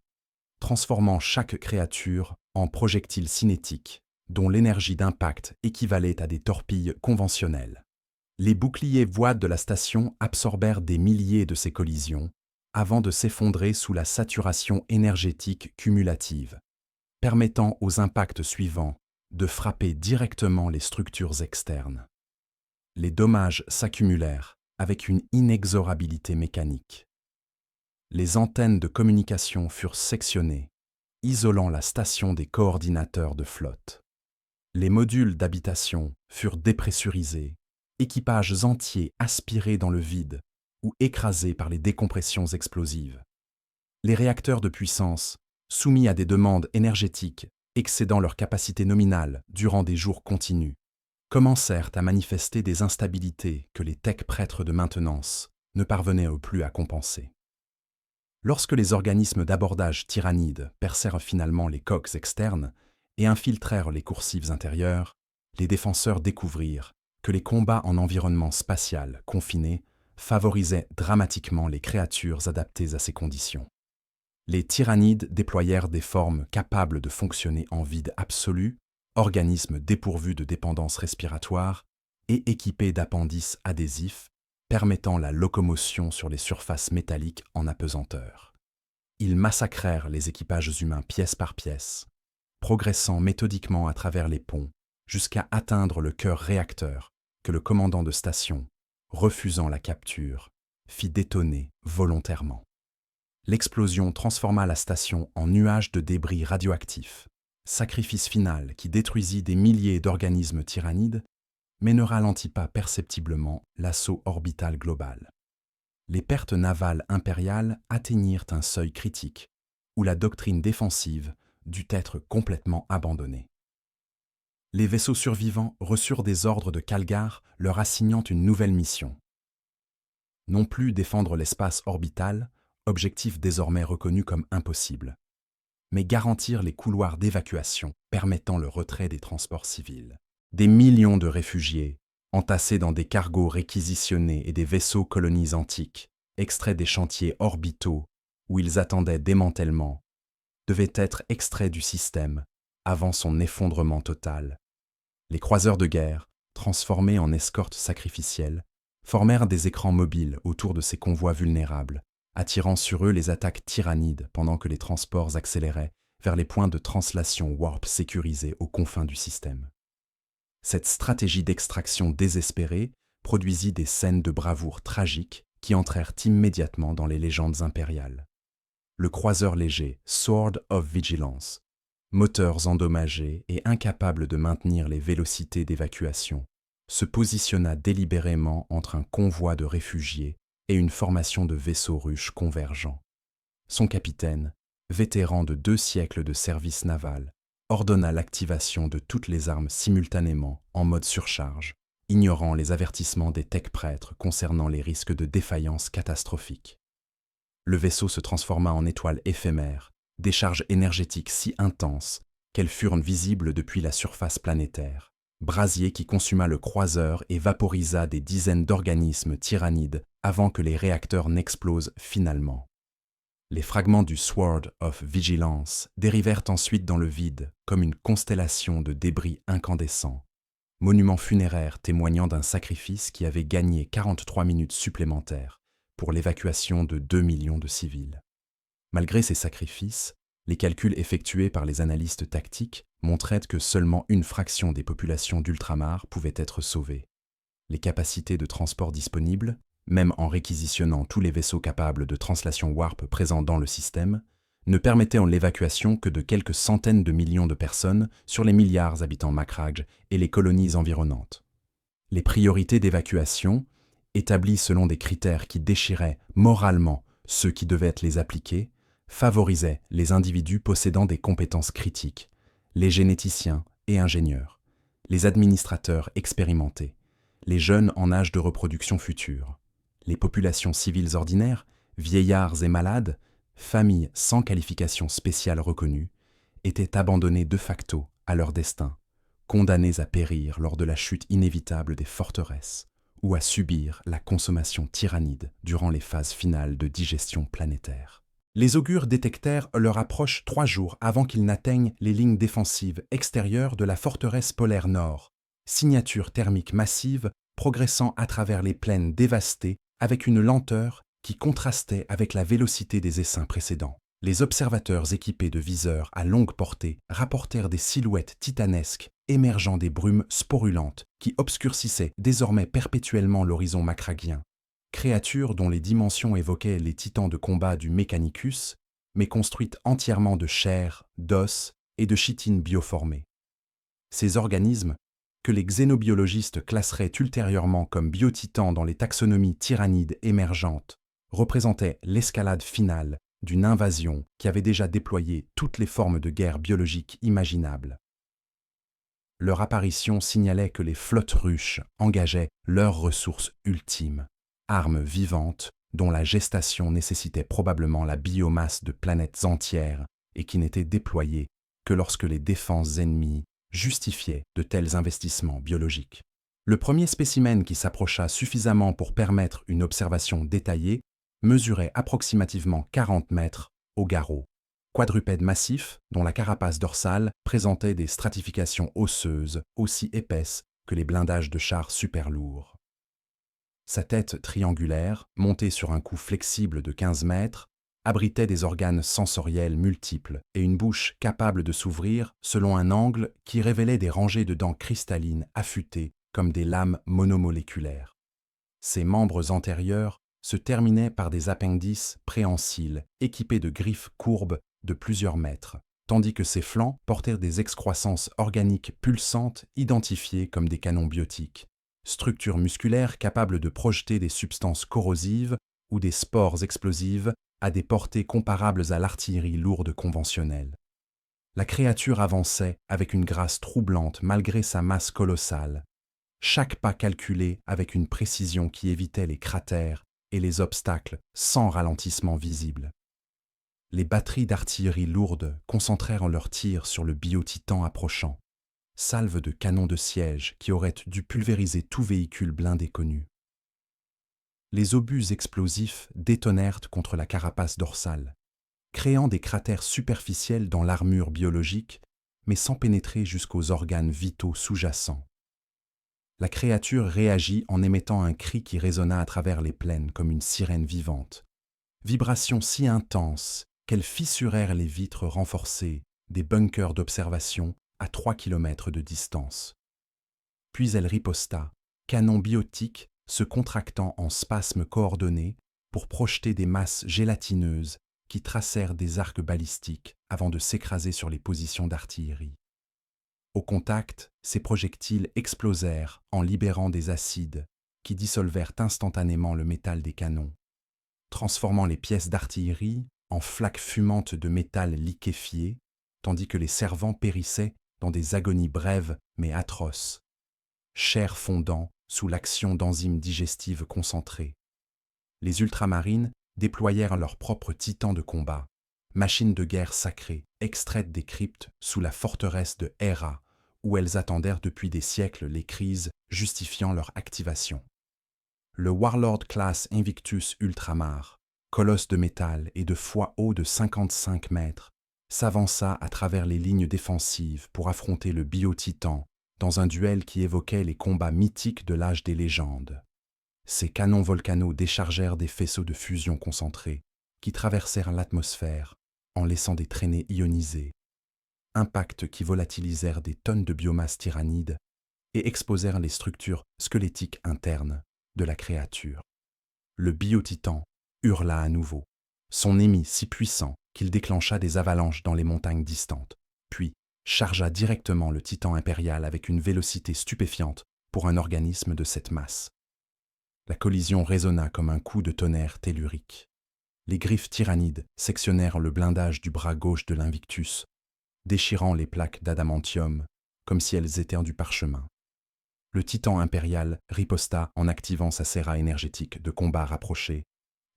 transformant chaque créature en projectile cinétique dont l'énergie d'impact équivalait à des torpilles conventionnelles. Les boucliers voides de la station absorbèrent des milliers de ces collisions avant de s'effondrer sous la saturation énergétique cumulative, permettant aux impacts suivants de frapper directement les structures externes. Les dommages s'accumulèrent avec une inexorabilité mécanique. Les antennes de communication furent sectionnées, isolant la station des coordinateurs de flotte. Les modules d'habitation furent dépressurisés, équipages entiers aspirés dans le vide ou écrasés par les décompressions explosives. Les réacteurs de puissance, soumis à des demandes énergétiques excédant leur capacité nominale durant des jours continus, commencèrent à manifester des instabilités que les tech-prêtres de maintenance ne parvenaient plus à compenser. Lorsque les organismes d'abordage tyrannides percèrent finalement les coques externes et infiltrèrent les coursives intérieures, les défenseurs découvrirent que les combats en environnement spatial confiné favorisaient dramatiquement les créatures adaptées à ces conditions. Les tyrannides déployèrent des formes capables de fonctionner en vide absolu, organismes dépourvus de dépendance respiratoire et équipés d'appendices adhésifs permettant la locomotion sur les surfaces métalliques en apesanteur. Ils massacrèrent les équipages humains pièce par pièce, progressant méthodiquement à travers les ponts jusqu'à atteindre le cœur réacteur que le commandant de station, refusant la capture, fit détonner volontairement. L'explosion transforma la station en nuage de débris radioactifs, sacrifice final qui détruisit des milliers d'organismes tyrannides, mais ne ralentit pas perceptiblement l'assaut orbital global. Les pertes navales impériales atteignirent un seuil critique, où la doctrine défensive dut être complètement abandonnée. Les vaisseaux survivants reçurent des ordres de Calgar leur assignant une nouvelle mission. Non plus défendre l'espace orbital, objectif désormais reconnu comme impossible, mais garantir les couloirs d'évacuation permettant le retrait des transports civils. Des millions de réfugiés, entassés dans des cargos réquisitionnés et des vaisseaux colonies antiques, extraits des chantiers orbitaux où ils attendaient démantèlement, devaient être extraits du système avant son effondrement total. Les croiseurs de guerre, transformés en escortes sacrificielles, formèrent des écrans mobiles autour de ces convois vulnérables, attirant sur eux les attaques tyrannides pendant que les transports accéléraient vers les points de translation warp sécurisés aux confins du système. Cette stratégie d'extraction désespérée produisit des scènes de bravoure tragiques qui entrèrent immédiatement dans les légendes impériales. Le croiseur léger Sword of Vigilance, moteurs endommagés et incapable de maintenir les vélocités d'évacuation, se positionna délibérément entre un convoi de réfugiés et une formation de vaisseaux russes convergents. Son capitaine, vétéran de 2 siècles de service naval, ordonna l'activation de toutes les armes simultanément en mode surcharge, ignorant les avertissements des tech-prêtres concernant les risques de défaillance catastrophique. Le vaisseau se transforma en étoile éphémère, des charges énergétiques si intenses qu'elles furent visibles depuis la surface planétaire, brasier qui consuma le croiseur et vaporisa des dizaines d'organismes tyrannides avant que les réacteurs n'explosent finalement. Les fragments du Sword of Vigilance dérivèrent ensuite dans le vide comme une constellation de débris incandescents, monument funéraire témoignant d'un sacrifice qui avait gagné 43 minutes supplémentaires pour l'évacuation de 2 millions de civils. Malgré ces sacrifices, les calculs effectués par les analystes tactiques montraient que seulement une fraction des populations d'ultramar pouvaient être sauvées. Les capacités de transport disponibles, même en réquisitionnant tous les vaisseaux capables de translation warp présents dans le système, ne permettaient l'évacuation que de quelques centaines de millions de personnes sur les milliards habitant Macragge et les colonies environnantes. Les priorités d'évacuation, établies selon des critères qui déchiraient moralement ceux qui devaient les appliquer, favorisaient les individus possédant des compétences critiques, les généticiens et ingénieurs, les administrateurs expérimentés, les jeunes en âge de reproduction future, les populations civiles ordinaires, vieillards et malades, familles sans qualification spéciale reconnue, étaient abandonnées de facto à leur destin, condamnées à périr lors de la chute inévitable des forteresses ou à subir la consommation tyrannide durant les phases finales de digestion planétaire. Les augures détectèrent leur approche 3 jours avant qu'ils n'atteignent les lignes défensives extérieures de la forteresse polaire nord, signature thermique massive progressant à travers les plaines dévastées avec une lenteur qui contrastait avec la vélocité des essaims précédents. Les observateurs équipés de viseurs à longue portée rapportèrent des silhouettes titanesques émergeant des brumes sporulentes qui obscurcissaient désormais perpétuellement l'horizon macragien. Créatures dont les dimensions évoquaient les titans de combat du Mechanicus, mais construites entièrement de chair, d'os et de chitine bioformée. Ces organismes, que les xénobiologistes classeraient ultérieurement comme biotitans dans les taxonomies tyrannides émergentes, représentaient l'escalade finale d'une invasion qui avait déjà déployé toutes les formes de guerre biologique imaginables. Leur apparition signalait que les flottes russes engageaient leurs ressources ultimes, armes vivantes dont la gestation nécessitait probablement la biomasse de planètes entières et qui n'étaient déployées que lorsque les défenses ennemies justifiaient de tels investissements biologiques. Le premier spécimen qui s'approcha suffisamment pour permettre une observation détaillée mesurait approximativement 40 mètres au garrot. Quadrupède massif dont la carapace dorsale présentait des stratifications osseuses aussi épaisses que les blindages de chars super lourds. Sa tête triangulaire, montée sur un cou flexible de 15 mètres, abritait des organes sensoriels multiples et une bouche capable de s'ouvrir selon un angle qui révélait des rangées de dents cristallines affûtées comme des lames monomoléculaires. Ses membres antérieurs se terminaient par des appendices préhensils équipés de griffes courbes de plusieurs mètres, tandis que ses flancs portèrent des excroissances organiques pulsantes identifiées comme des canons biotiques, structures musculaires capables de projeter des substances corrosives ou des spores explosives à des portées comparables à l'artillerie lourde conventionnelle. La créature avançait avec une grâce troublante malgré sa masse colossale, chaque pas calculé avec une précision qui évitait les cratères et les obstacles sans ralentissement visible. Les batteries d'artillerie lourde concentrèrent leurs tirs sur le biotitan approchant, salve de canons de siège qui auraient dû pulvériser tout véhicule blindé connu. Les obus explosifs détonèrent contre la carapace dorsale, créant des cratères superficiels dans l'armure biologique, mais sans pénétrer jusqu'aux organes vitaux sous-jacents. La créature réagit en émettant un cri qui résonna à travers les plaines comme une sirène vivante. Vibration si intense qu'elles fissurèrent les vitres renforcées des bunkers d'observation à 3 kilomètres de distance. Puis elle riposta, canon biotique se contractant en spasmes coordonnés pour projeter des masses gélatineuses qui tracèrent des arcs balistiques avant de s'écraser sur les positions d'artillerie. Au contact, ces projectiles explosèrent en libérant des acides qui dissolvèrent instantanément le métal des canons, transformant les pièces d'artillerie en flaques fumantes de métal liquéfié, tandis que les servants périssaient dans des agonies brèves mais atroces, chair fondant sous l'action d'enzymes digestives concentrées. Les ultramarines déployèrent leurs propres titans de combat, machines de guerre sacrées, extraites des cryptes sous la forteresse de Héra, où elles attendèrent depuis des siècles les crises justifiant leur activation. Le Warlord Class Invictus Ultramar, colosse de métal et de foie haut de 55 mètres, s'avança à travers les lignes défensives pour affronter le Biotitan dans un duel qui évoquait les combats mythiques de l'âge des légendes. Ces canons volcano déchargèrent des faisceaux de fusion concentrés qui traversèrent l'atmosphère en laissant des traînées ionisées, impacts qui volatilisèrent des tonnes de biomasse tyrannide et exposèrent les structures squelettiques internes de la créature. Le Biotitan hurla à nouveau, son émis si puissant qu'il déclencha des avalanches dans les montagnes distantes, puis chargea directement le titan impérial avec une vélocité stupéfiante pour un organisme de cette masse. La collision résonna comme un coup de tonnerre tellurique. Les griffes tyrannides sectionnèrent le blindage du bras gauche de l'Invictus, déchirant les plaques d'adamantium comme si elles étaient du parchemin. Le titan impérial riposta en activant sa serra énergétique de combat rapproché,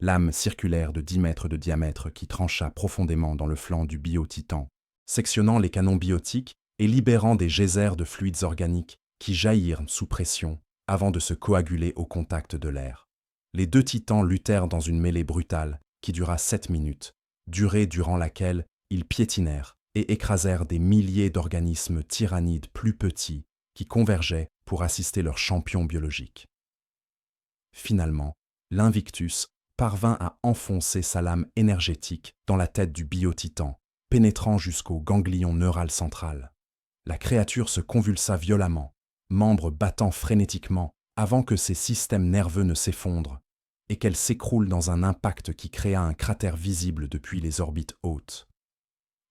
lame circulaire de 10 mètres de diamètre qui trancha profondément dans le flanc du biotitan, sectionnant les canons biotiques et libérant des geysers de fluides organiques qui jaillirent sous pression avant de se coaguler au contact de l'air. Les deux titans luttèrent dans une mêlée brutale qui dura 7 minutes, durée durant laquelle ils piétinèrent et écrasèrent des milliers d'organismes tyrannides plus petits qui convergeaient pour assister leur champion biologique. Finalement, l'Invictus parvint à enfoncer sa lame énergétique dans la tête du biotitan, pénétrant jusqu'au ganglion neural central. La créature se convulsa violemment, membres battant frénétiquement avant que ses systèmes nerveux ne s'effondrent et qu'elle s'écroule dans un impact qui créa un cratère visible depuis les orbites hautes.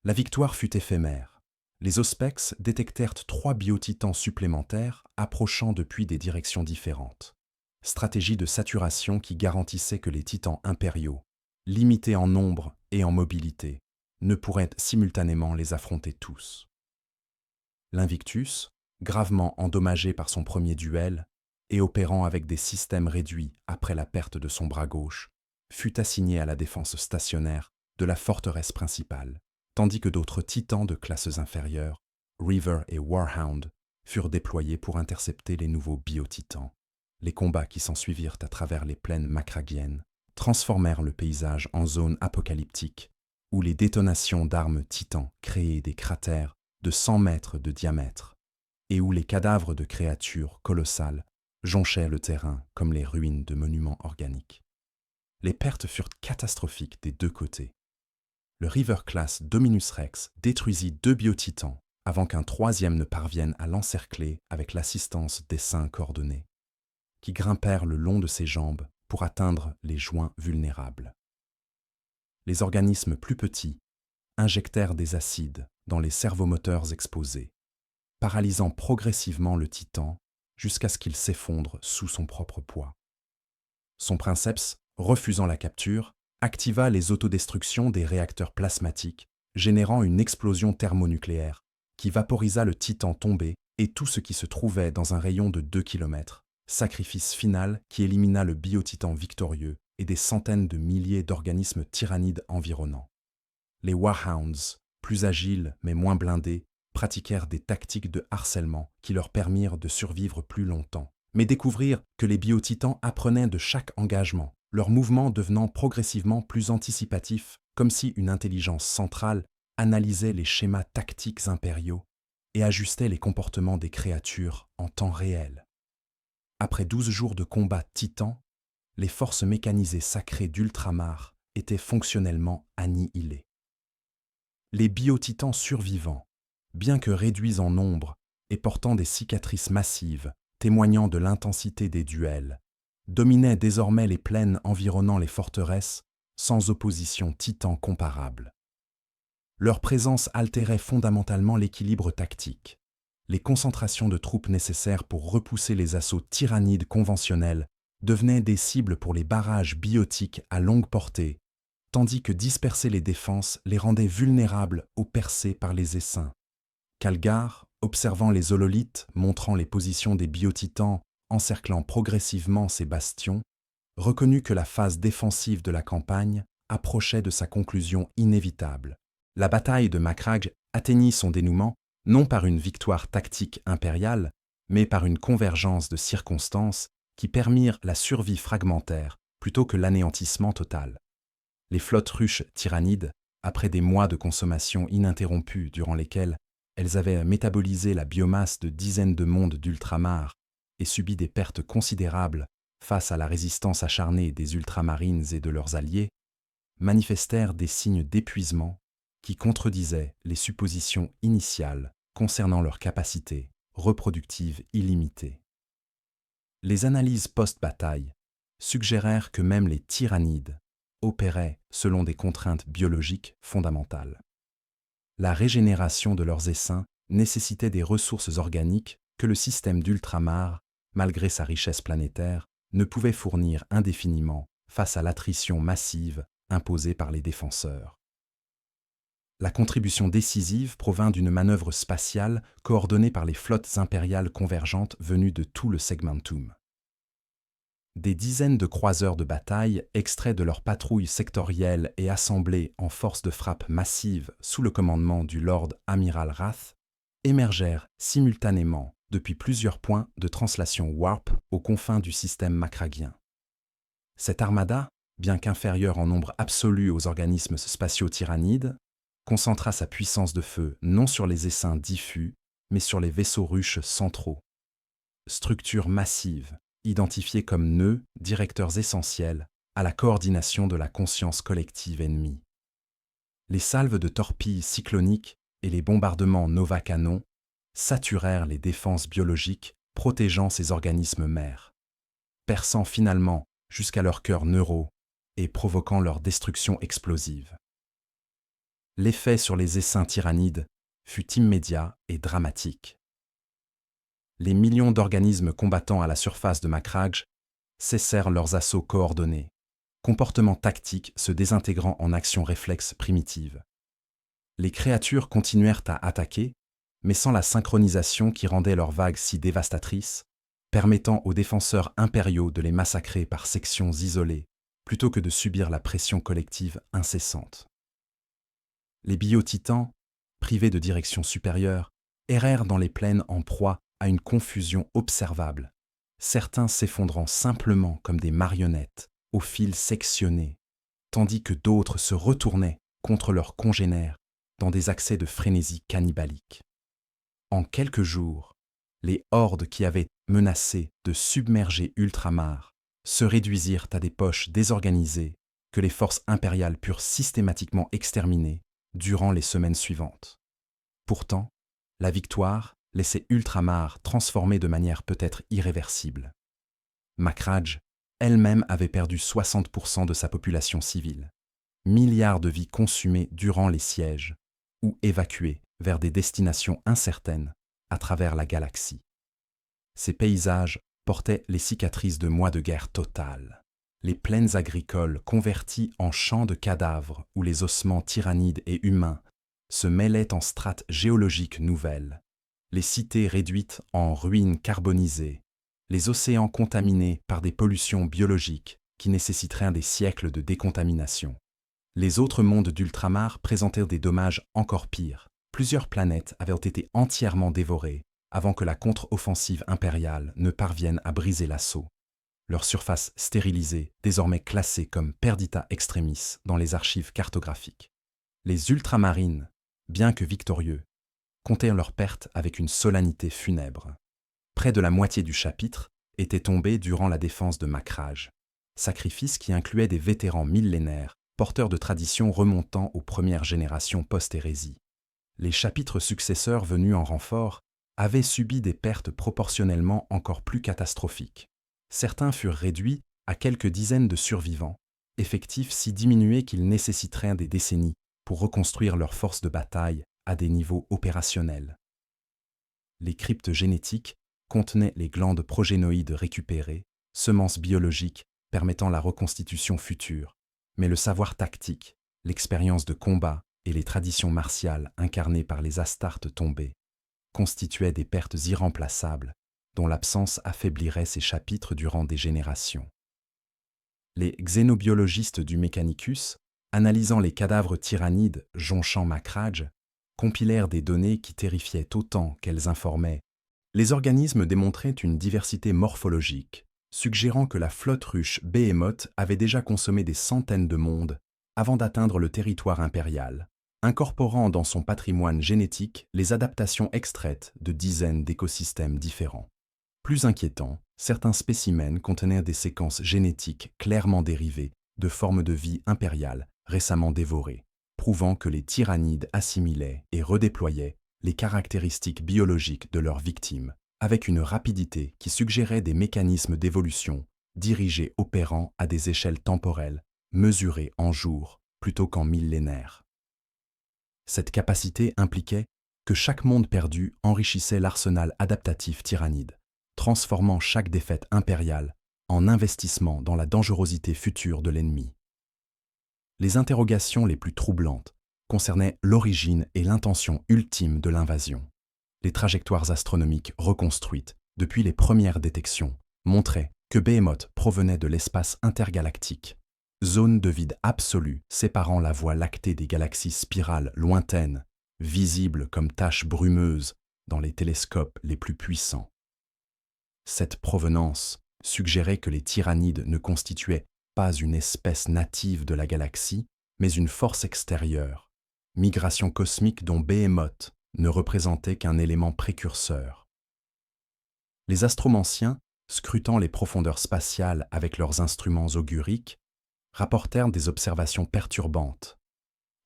La victoire fut éphémère. Les Auspex détectèrent 3 biotitans supplémentaires approchant depuis des directions différentes. Stratégie de saturation qui garantissait que les titans impériaux, limités en nombre et en mobilité, ne pourraient simultanément les affronter tous. L'Invictus, gravement endommagé par son premier duel et opérant avec des systèmes réduits après la perte de son bras gauche, fut assigné à la défense stationnaire de la forteresse principale, tandis que d'autres titans de classes inférieures, River et Warhound, furent déployés pour intercepter les nouveaux biotitans. Les combats qui s'ensuivirent à travers les plaines macragiennes transformèrent le paysage en zone apocalyptique, où les détonations d'armes titans créaient des cratères de 100 mètres de diamètre, et où les cadavres de créatures colossales jonchaient le terrain comme les ruines de monuments organiques. Les pertes furent catastrophiques des deux côtés. Le River-class Dominus Rex détruisit 2 biotitans avant qu'un troisième ne parvienne à l'encercler avec l'assistance d'essaims coordonnés, qui grimpèrent le long de ses jambes pour atteindre les joints vulnérables. Les organismes plus petits injectèrent des acides dans les servomoteurs exposés, paralysant progressivement le titan jusqu'à ce qu'il s'effondre sous son propre poids. Son princeps, refusant la capture, activa les autodestructions des réacteurs plasmatiques, générant une explosion thermonucléaire qui vaporisa le titan tombé et tout ce qui se trouvait dans un rayon de 2 km, sacrifice final qui élimina le biotitan victorieux et des centaines de milliers d'organismes tyrannides environnants. Les Warhounds, plus agiles mais moins blindés, pratiquèrent des tactiques de harcèlement qui leur permirent de survivre plus longtemps, mais découvrirent que les biotitans apprenaient de chaque engagement, leurs mouvements devenant progressivement plus anticipatifs, comme si une intelligence centrale analysait les schémas tactiques impériaux et ajustait les comportements des créatures en temps réel. Après 12 jours de combat titan, les forces mécanisées sacrées d'Ultramar étaient fonctionnellement annihilées. Les biotitans survivants, bien que réduits en nombre et portant des cicatrices massives témoignant de l'intensité des duels, dominaient désormais les plaines environnant les forteresses sans opposition titan comparable. Leur présence altérait fondamentalement l'équilibre tactique. Les concentrations de troupes nécessaires pour repousser les assauts tyrannides conventionnels devenaient des cibles pour les barrages biotiques à longue portée, tandis que disperser les défenses les rendait vulnérables aux percées par les essaims. Calgar, observant les hololithes montrant les positions des biotitans encerclant progressivement ces bastions, reconnut que la phase défensive de la campagne approchait de sa conclusion inévitable. La bataille de Macragge atteignit son dénouement non par une victoire tactique impériale, mais par une convergence de circonstances qui permirent la survie fragmentaire plutôt que l'anéantissement total. Les flottes ruches tyrannides, après des mois de consommation ininterrompue durant lesquels elles avaient métabolisé la biomasse de dizaines de mondes d'ultramar et subi des pertes considérables face à la résistance acharnée des ultramarines et de leurs alliés, manifestèrent des signes d'épuisement qui contredisaient les suppositions initiales concernant leur capacité reproductive illimitée. Les analyses post-bataille suggérèrent que même les tyrannides opéraient selon des contraintes biologiques fondamentales. La régénération de leurs essaims nécessitait des ressources organiques que le système d'Ultramar, malgré sa richesse planétaire, ne pouvait fournir indéfiniment face à l'attrition massive imposée par les défenseurs. La contribution décisive provint d'une manœuvre spatiale coordonnée par les flottes impériales convergentes venues de tout le Segmentum. Des dizaines de croiseurs de bataille, extraits de leurs patrouilles sectorielles et assemblés en force de frappe massive sous le commandement du Lord Amiral Wrath, émergèrent simultanément depuis plusieurs points de translation warp aux confins du système macragien. Cette armada, bien qu'inférieure en nombre absolu aux organismes spatiaux tyrannides, concentra sa puissance de feu non sur les essaims diffus, mais sur les vaisseaux ruches centraux. Structures massives, identifiées comme nœuds, directeurs essentiels à la coordination de la conscience collective ennemie. Les salves de torpilles cycloniques et les bombardements Nova-canons saturèrent les défenses biologiques protégeant ces organismes mères, perçant finalement jusqu'à leurs cœurs neuraux et provoquant leur destruction explosive. L'effet sur les essaims tyrannides fut immédiat et dramatique. Les millions d'organismes combattant à la surface de Macragge cessèrent leurs assauts coordonnés, comportements tactiques se désintégrant en actions réflexes primitives. Les créatures continuèrent à attaquer, mais sans la synchronisation qui rendait leurs vagues si dévastatrices, permettant aux défenseurs impériaux de les massacrer par sections isolées, plutôt que de subir la pression collective incessante. Les biotitans, privés de direction supérieure, errèrent dans les plaines en proie à une confusion observable, certains s'effondrant simplement comme des marionnettes, aux fils sectionnés, tandis que d'autres se retournaient contre leurs congénères dans des accès de frénésie cannibalique. En quelques jours, les hordes qui avaient menacé de submerger Ultramar se réduisirent à des poches désorganisées que les forces impériales purent systématiquement exterminer durant les semaines suivantes. Pourtant, la victoire laissait Ultramar transformée de manière peut-être irréversible. Macragge elle-même avait perdu 60% de sa population civile, milliards de vies consumées durant les sièges ou évacuées vers des destinations incertaines à travers la galaxie. Ces paysages portaient les cicatrices de mois de guerre totale. Les plaines agricoles converties en champs de cadavres où les ossements tyrannides et humains se mêlaient en strates géologiques nouvelles, les cités réduites en ruines carbonisées, les océans contaminés par des pollutions biologiques qui nécessiteraient des siècles de décontamination. Les autres mondes d'Ultramar présentèrent des dommages encore pires. Plusieurs planètes avaient été entièrement dévorées avant que la contre-offensive impériale ne parvienne à briser l'assaut. Leur surface stérilisée, désormais classée comme perdita extremis dans les archives cartographiques. Les ultramarines, bien que victorieux, comptèrent leurs pertes avec une solennité funèbre. Près de la moitié du chapitre était tombé durant la défense de Macragge, sacrifice qui incluait des vétérans millénaires, porteurs de traditions remontant aux premières générations post-hérésie. Les chapitres successeurs venus en renfort avaient subi des pertes proportionnellement encore plus catastrophiques. Certains furent réduits à quelques dizaines de survivants, effectifs si diminués qu'ils nécessiteraient des décennies pour reconstruire leurs forces de bataille à des niveaux opérationnels. Les cryptes génétiques contenaient les glandes progénoïdes récupérées, semences biologiques permettant la reconstitution future, mais le savoir tactique, l'expérience de combat et les traditions martiales incarnées par les Astartes tombés constituaient des pertes irremplaçables dont l'absence affaiblirait ces chapitres durant des générations. Les xénobiologistes du Mechanicus, analysant les cadavres tyrannides jonchant Macragge, compilèrent des données qui terrifiaient autant qu'elles informaient. Les organismes démontraient une diversité morphologique, suggérant que la flotte ruche Behemoth avait déjà consommé des centaines de mondes avant d'atteindre le territoire impérial, incorporant dans son patrimoine génétique les adaptations extraites de dizaines d'écosystèmes différents. Plus inquiétant, certains spécimens contenaient des séquences génétiques clairement dérivées de formes de vie impériales récemment dévorées, prouvant que les tyrannides assimilaient et redéployaient les caractéristiques biologiques de leurs victimes, avec une rapidité qui suggérait des mécanismes d'évolution dirigés opérant à des échelles temporelles mesurées en jours plutôt qu'en millénaires. Cette capacité impliquait que chaque monde perdu enrichissait l'arsenal adaptatif tyrannide, transformant chaque défaite impériale en investissement dans la dangerosité future de l'ennemi. Les interrogations les plus troublantes concernaient l'origine et l'intention ultime de l'invasion. Les trajectoires astronomiques reconstruites depuis les premières détections montraient que Behemoth provenait de l'espace intergalactique, zone de vide absolue séparant la Voie lactée des galaxies spirales lointaines, visibles comme taches brumeuses dans les télescopes les plus puissants. Cette provenance suggérait que les tyrannides ne constituaient pas une espèce native de la galaxie, mais une force extérieure, migration cosmique dont Behemoth ne représentait qu'un élément précurseur. Les astromanciens, scrutant les profondeurs spatiales avec leurs instruments auguriques, rapportèrent des observations perturbantes.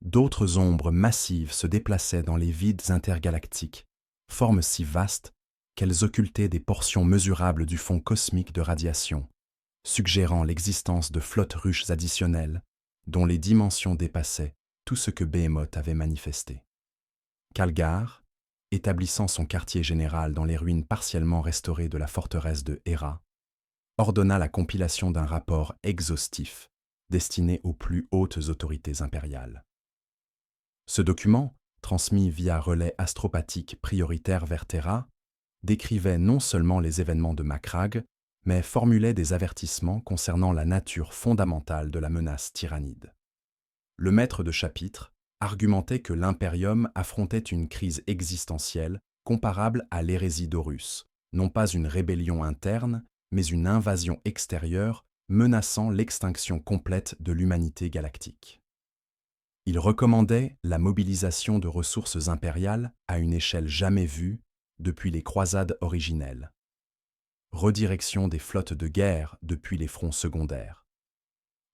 D'autres ombres massives se déplaçaient dans les vides intergalactiques, formes si vastes qu'elles occultaient des portions mesurables du fond cosmique de radiation, suggérant l'existence de flottes ruches additionnelles dont les dimensions dépassaient tout ce que Behemoth avait manifesté. Calgar, établissant son quartier général dans les ruines partiellement restaurées de la forteresse de Héra, ordonna la compilation d'un rapport exhaustif destiné aux plus hautes autorités impériales. Ce document, transmis via relais astropathique prioritaire vers Terra, décrivait non seulement les événements de Macragge, mais formulait des avertissements concernant la nature fondamentale de la menace tyrannide. Le maître de chapitre argumentait que l'Imperium affrontait une crise existentielle comparable à l'hérésie d'Horus, non pas une rébellion interne, mais une invasion extérieure menaçant l'extinction complète de l'humanité galactique. Il recommandait la mobilisation de ressources impériales à une échelle jamais vue depuis les croisades originelles. Redirection des flottes de guerre depuis les fronts secondaires.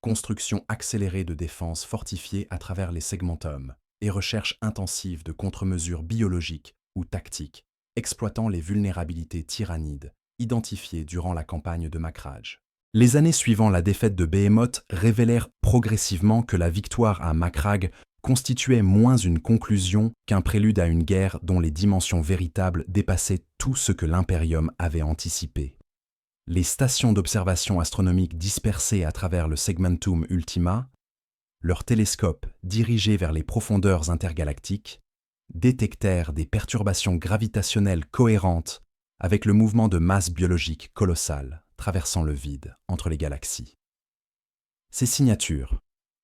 Construction accélérée de défenses fortifiées à travers les segmentums et recherche intensive de contre-mesures biologiques ou tactiques, exploitant les vulnérabilités tyrannides identifiées durant la campagne de Makhraj. Les années suivant la défaite de Behemoth révélèrent progressivement que la victoire à Makhraj constituait moins une conclusion qu'un prélude à une guerre dont les dimensions véritables dépassaient tout ce que l'Imperium avait anticipé. Les stations d'observation astronomique dispersées à travers le Segmentum Ultima, leurs télescopes dirigés vers les profondeurs intergalactiques, détectèrent des perturbations gravitationnelles cohérentes avec le mouvement de masse biologique colossal traversant le vide entre les galaxies. Ces signatures,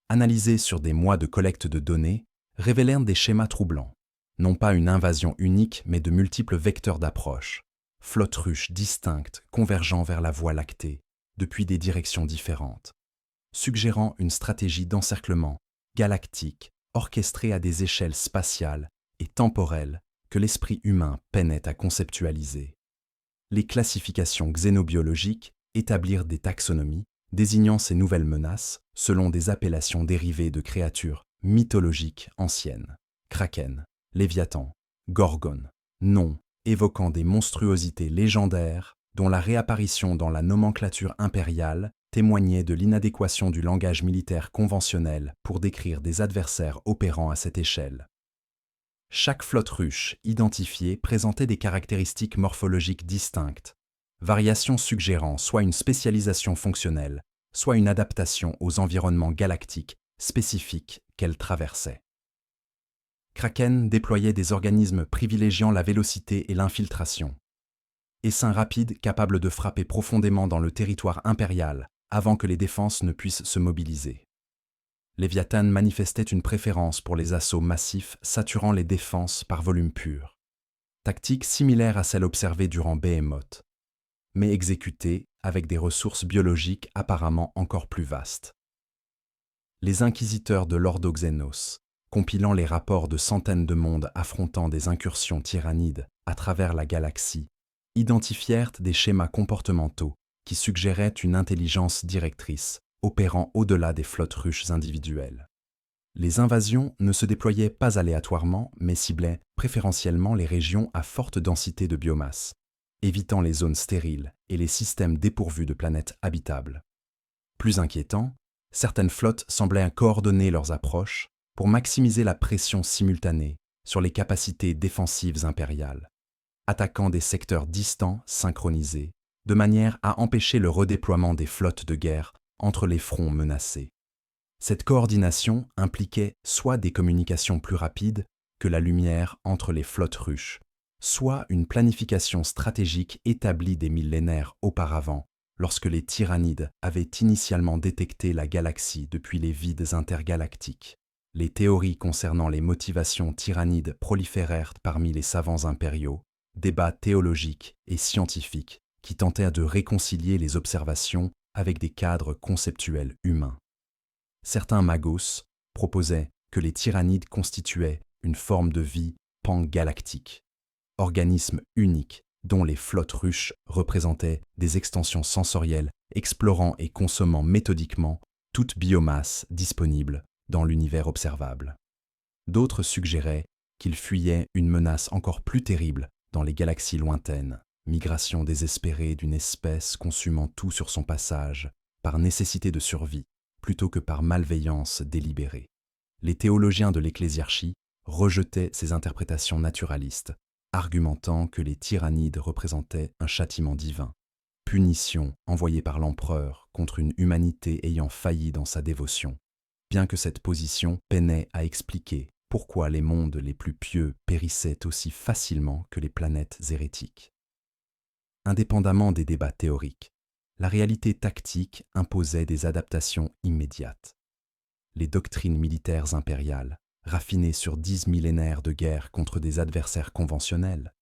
analysées sur des mois de collecte de données, révélèrent des schémas troublants, non pas une invasion unique mais de multiples vecteurs d'approche, flottes ruches distinctes convergeant vers la Voie lactée depuis des directions différentes, suggérant une stratégie d'encerclement galactique orchestrée à des échelles spatiales et temporelles que l'esprit humain peinait à conceptualiser. Les classifications xénobiologiques établirent des taxonomies désignant ces nouvelles menaces selon des appellations dérivées de créatures mythologiques anciennes, Kraken, Léviathan, Gorgone, noms évoquant des monstruosités légendaires dont la réapparition dans la nomenclature impériale témoignait de l'inadéquation du langage militaire conventionnel pour décrire des adversaires opérant à cette échelle. Chaque flotte ruche identifiée présentait des caractéristiques morphologiques distinctes, variations suggérant soit une spécialisation fonctionnelle, soit une adaptation aux environnements galactiques spécifiques qu'elle traversait. Kraken déployait des organismes privilégiant la vélocité et l'infiltration. Essaims rapides capables de frapper profondément dans le territoire impérial avant que les défenses ne puissent se mobiliser. Léviathan manifestait une préférence pour les assauts massifs saturant les défenses par volume pur. Tactique similaire à celle observée durant Behemoth, mais exécutée avec des ressources biologiques apparemment encore plus vastes. Les inquisiteurs de l'Ordo Xenos, compilant les rapports de centaines de mondes affrontant des incursions tyrannides à travers la galaxie, identifièrent des schémas comportementaux qui suggéraient une intelligence directrice opérant au-delà des flottes ruches individuelles. Les invasions ne se déployaient pas aléatoirement, mais ciblaient préférentiellement les régions à forte densité de biomasse, évitant les zones stériles et les systèmes dépourvus de planètes habitables. Plus inquiétant, certaines flottes semblaient coordonner leurs approches pour maximiser la pression simultanée sur les capacités défensives impériales, attaquant des secteurs distants synchronisés, de manière à empêcher le redéploiement des flottes de guerre entre les fronts menacés. Cette coordination impliquait soit des communications plus rapides que la lumière entre les flottes ruches, soit une planification stratégique établie des millénaires auparavant, lorsque les tyrannides avaient initialement détecté la galaxie depuis les vides intergalactiques. Les théories concernant les motivations tyrannides proliférèrent parmi les savants impériaux, débats théologiques et scientifiques qui tentèrent de réconcilier les observations avec des cadres conceptuels humains. Certains magos proposaient que les tyrannides constituaient une forme de vie pangalactique, organisme unique dont les flottes ruches représentaient des extensions sensorielles explorant et consommant méthodiquement toute biomasse disponible dans l'univers observable. D'autres suggéraient qu'ils fuyaient une menace encore plus terrible dans les galaxies lointaines, migration désespérée d'une espèce consumant tout sur son passage, par nécessité de survie, plutôt que par malveillance délibérée. Les théologiens de l'ecclésiarchie rejetaient ces interprétations naturalistes, argumentant que les tyrannides représentaient un châtiment divin, punition envoyée par l'empereur contre une humanité ayant failli dans sa dévotion, bien que cette position peinait à expliquer pourquoi les mondes les plus pieux périssaient aussi facilement que les planètes hérétiques. Indépendamment des débats théoriques, la réalité tactique imposait des adaptations immédiates. Les doctrines militaires impériales, raffinées sur 10 millénaires de guerre contre des adversaires conventionnels,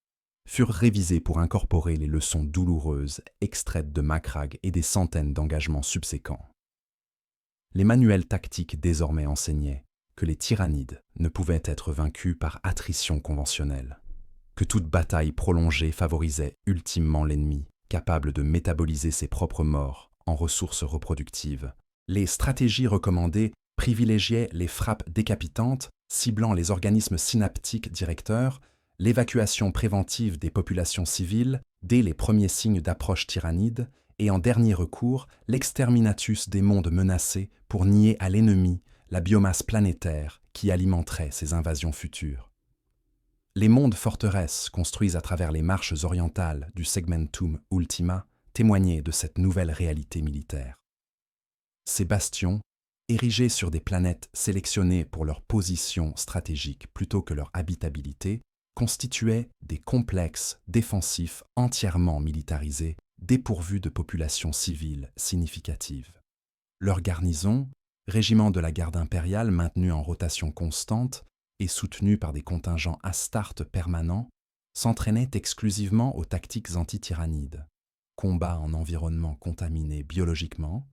furent révisées pour incorporer les leçons douloureuses extraites de Makhraj et des centaines d'engagements subséquents. Les manuels tactiques désormais enseignaient que les tyrannides ne pouvaient être vaincus par attrition conventionnelle, que toute bataille prolongée favorisait ultimement l'ennemi, capable de métaboliser ses propres morts en ressources reproductives. Les stratégies recommandées privilégiaient les frappes décapitantes, ciblant les organismes synaptiques directeurs, l'évacuation préventive des populations civiles dès les premiers signes d'approche tyrannide, et en dernier recours, l'exterminatus des mondes menacés pour nier à l'ennemi la biomasse planétaire qui alimenterait ces invasions futures. Les mondes forteresses construits à travers les marches orientales du Segmentum Ultima témoignaient de cette nouvelle réalité militaire. Ces bastions, érigés sur des planètes sélectionnées pour leur position stratégique plutôt que leur habitabilité, constituaient des complexes défensifs entièrement militarisés, dépourvus de populations civiles significatives. Leur garnison, régiment de la garde impériale maintenu en rotation constante et soutenu par des contingents astartes permanents, s'entraînait exclusivement aux tactiques anti-tyrannides, combat en environnement contaminé biologiquement,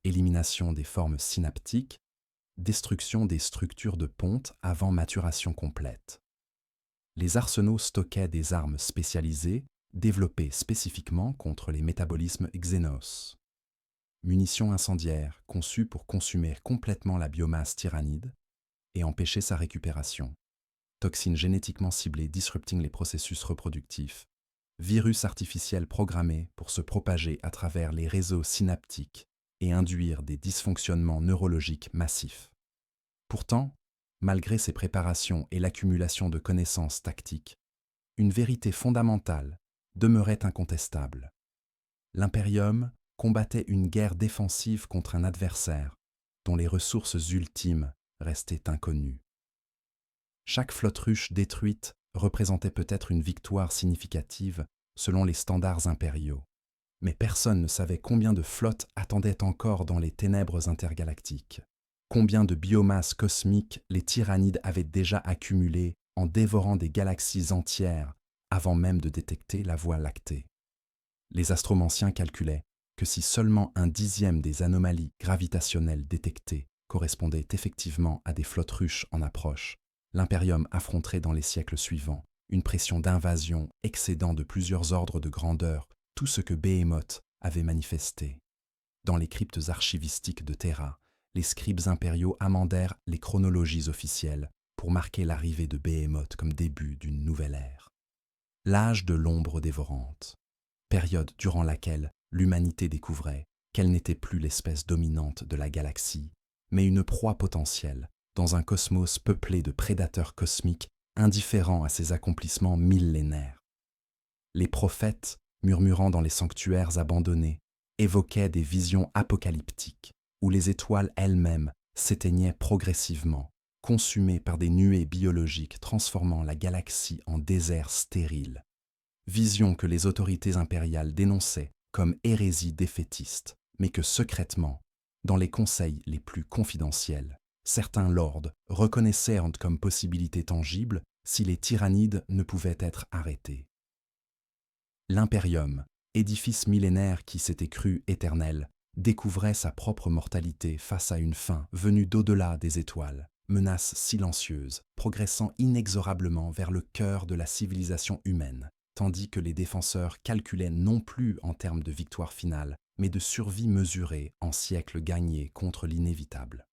élimination des formes synaptiques, destruction des structures de ponte avant maturation complète. Les arsenaux stockaient des armes spécialisées, développées spécifiquement contre les métabolismes xénos. Munitions incendiaires conçues pour consumer complètement la biomasse tyrannide et empêcher sa récupération. Toxines génétiquement ciblées disrupting les processus reproductifs. Virus artificiels programmés pour se propager à travers les réseaux synaptiques et induire des dysfonctionnements neurologiques massifs. Pourtant, malgré ces préparations et l'accumulation de connaissances tactiques, une vérité fondamentale demeurait incontestable. L'Imperium combattait une guerre défensive contre un adversaire dont les ressources ultimes restaient inconnues. Chaque flotte ruche détruite représentait peut-être une victoire significative selon les standards impériaux, mais personne ne savait combien de flottes attendaient encore dans les ténèbres intergalactiques. Combien de biomasse cosmique les tyrannides avaient déjà accumulé en dévorant des galaxies entières avant même de détecter la Voie lactée. Les astromanciens calculaient que si seulement 1/10 des anomalies gravitationnelles détectées correspondaient effectivement à des flottes ruches en approche, l'Imperium affronterait dans les siècles suivants une pression d'invasion excédant de plusieurs ordres de grandeur tout ce que Behemoth avait manifesté. Dans les cryptes archivistiques de Terra, les scribes impériaux amendèrent les chronologies officielles pour marquer l'arrivée de Behemoth comme début d'une nouvelle ère. L'âge de l'ombre dévorante, période durant laquelle l'humanité découvrait qu'elle n'était plus l'espèce dominante de la galaxie, mais une proie potentielle dans un cosmos peuplé de prédateurs cosmiques indifférents à ses accomplissements millénaires. Les prophètes, murmurant dans les sanctuaires abandonnés, évoquaient des visions apocalyptiques où les étoiles elles-mêmes s'éteignaient progressivement, consumées par des nuées biologiques transformant la galaxie en désert stérile. Vision que les autorités impériales dénonçaient comme hérésie défaitiste, mais que secrètement, dans les conseils les plus confidentiels, certains lords reconnaissaient comme possibilité tangible si les tyrannides ne pouvaient être arrêtés. L'Imperium, édifice millénaire qui s'était cru éternel, découvrait sa propre mortalité face à une fin venue d'au-delà des étoiles, menace silencieuse, progressant inexorablement vers le cœur de la civilisation humaine, tandis que les défenseurs calculaient non plus en termes de victoire finale, mais de survie mesurée en siècles gagnés contre l'inévitable.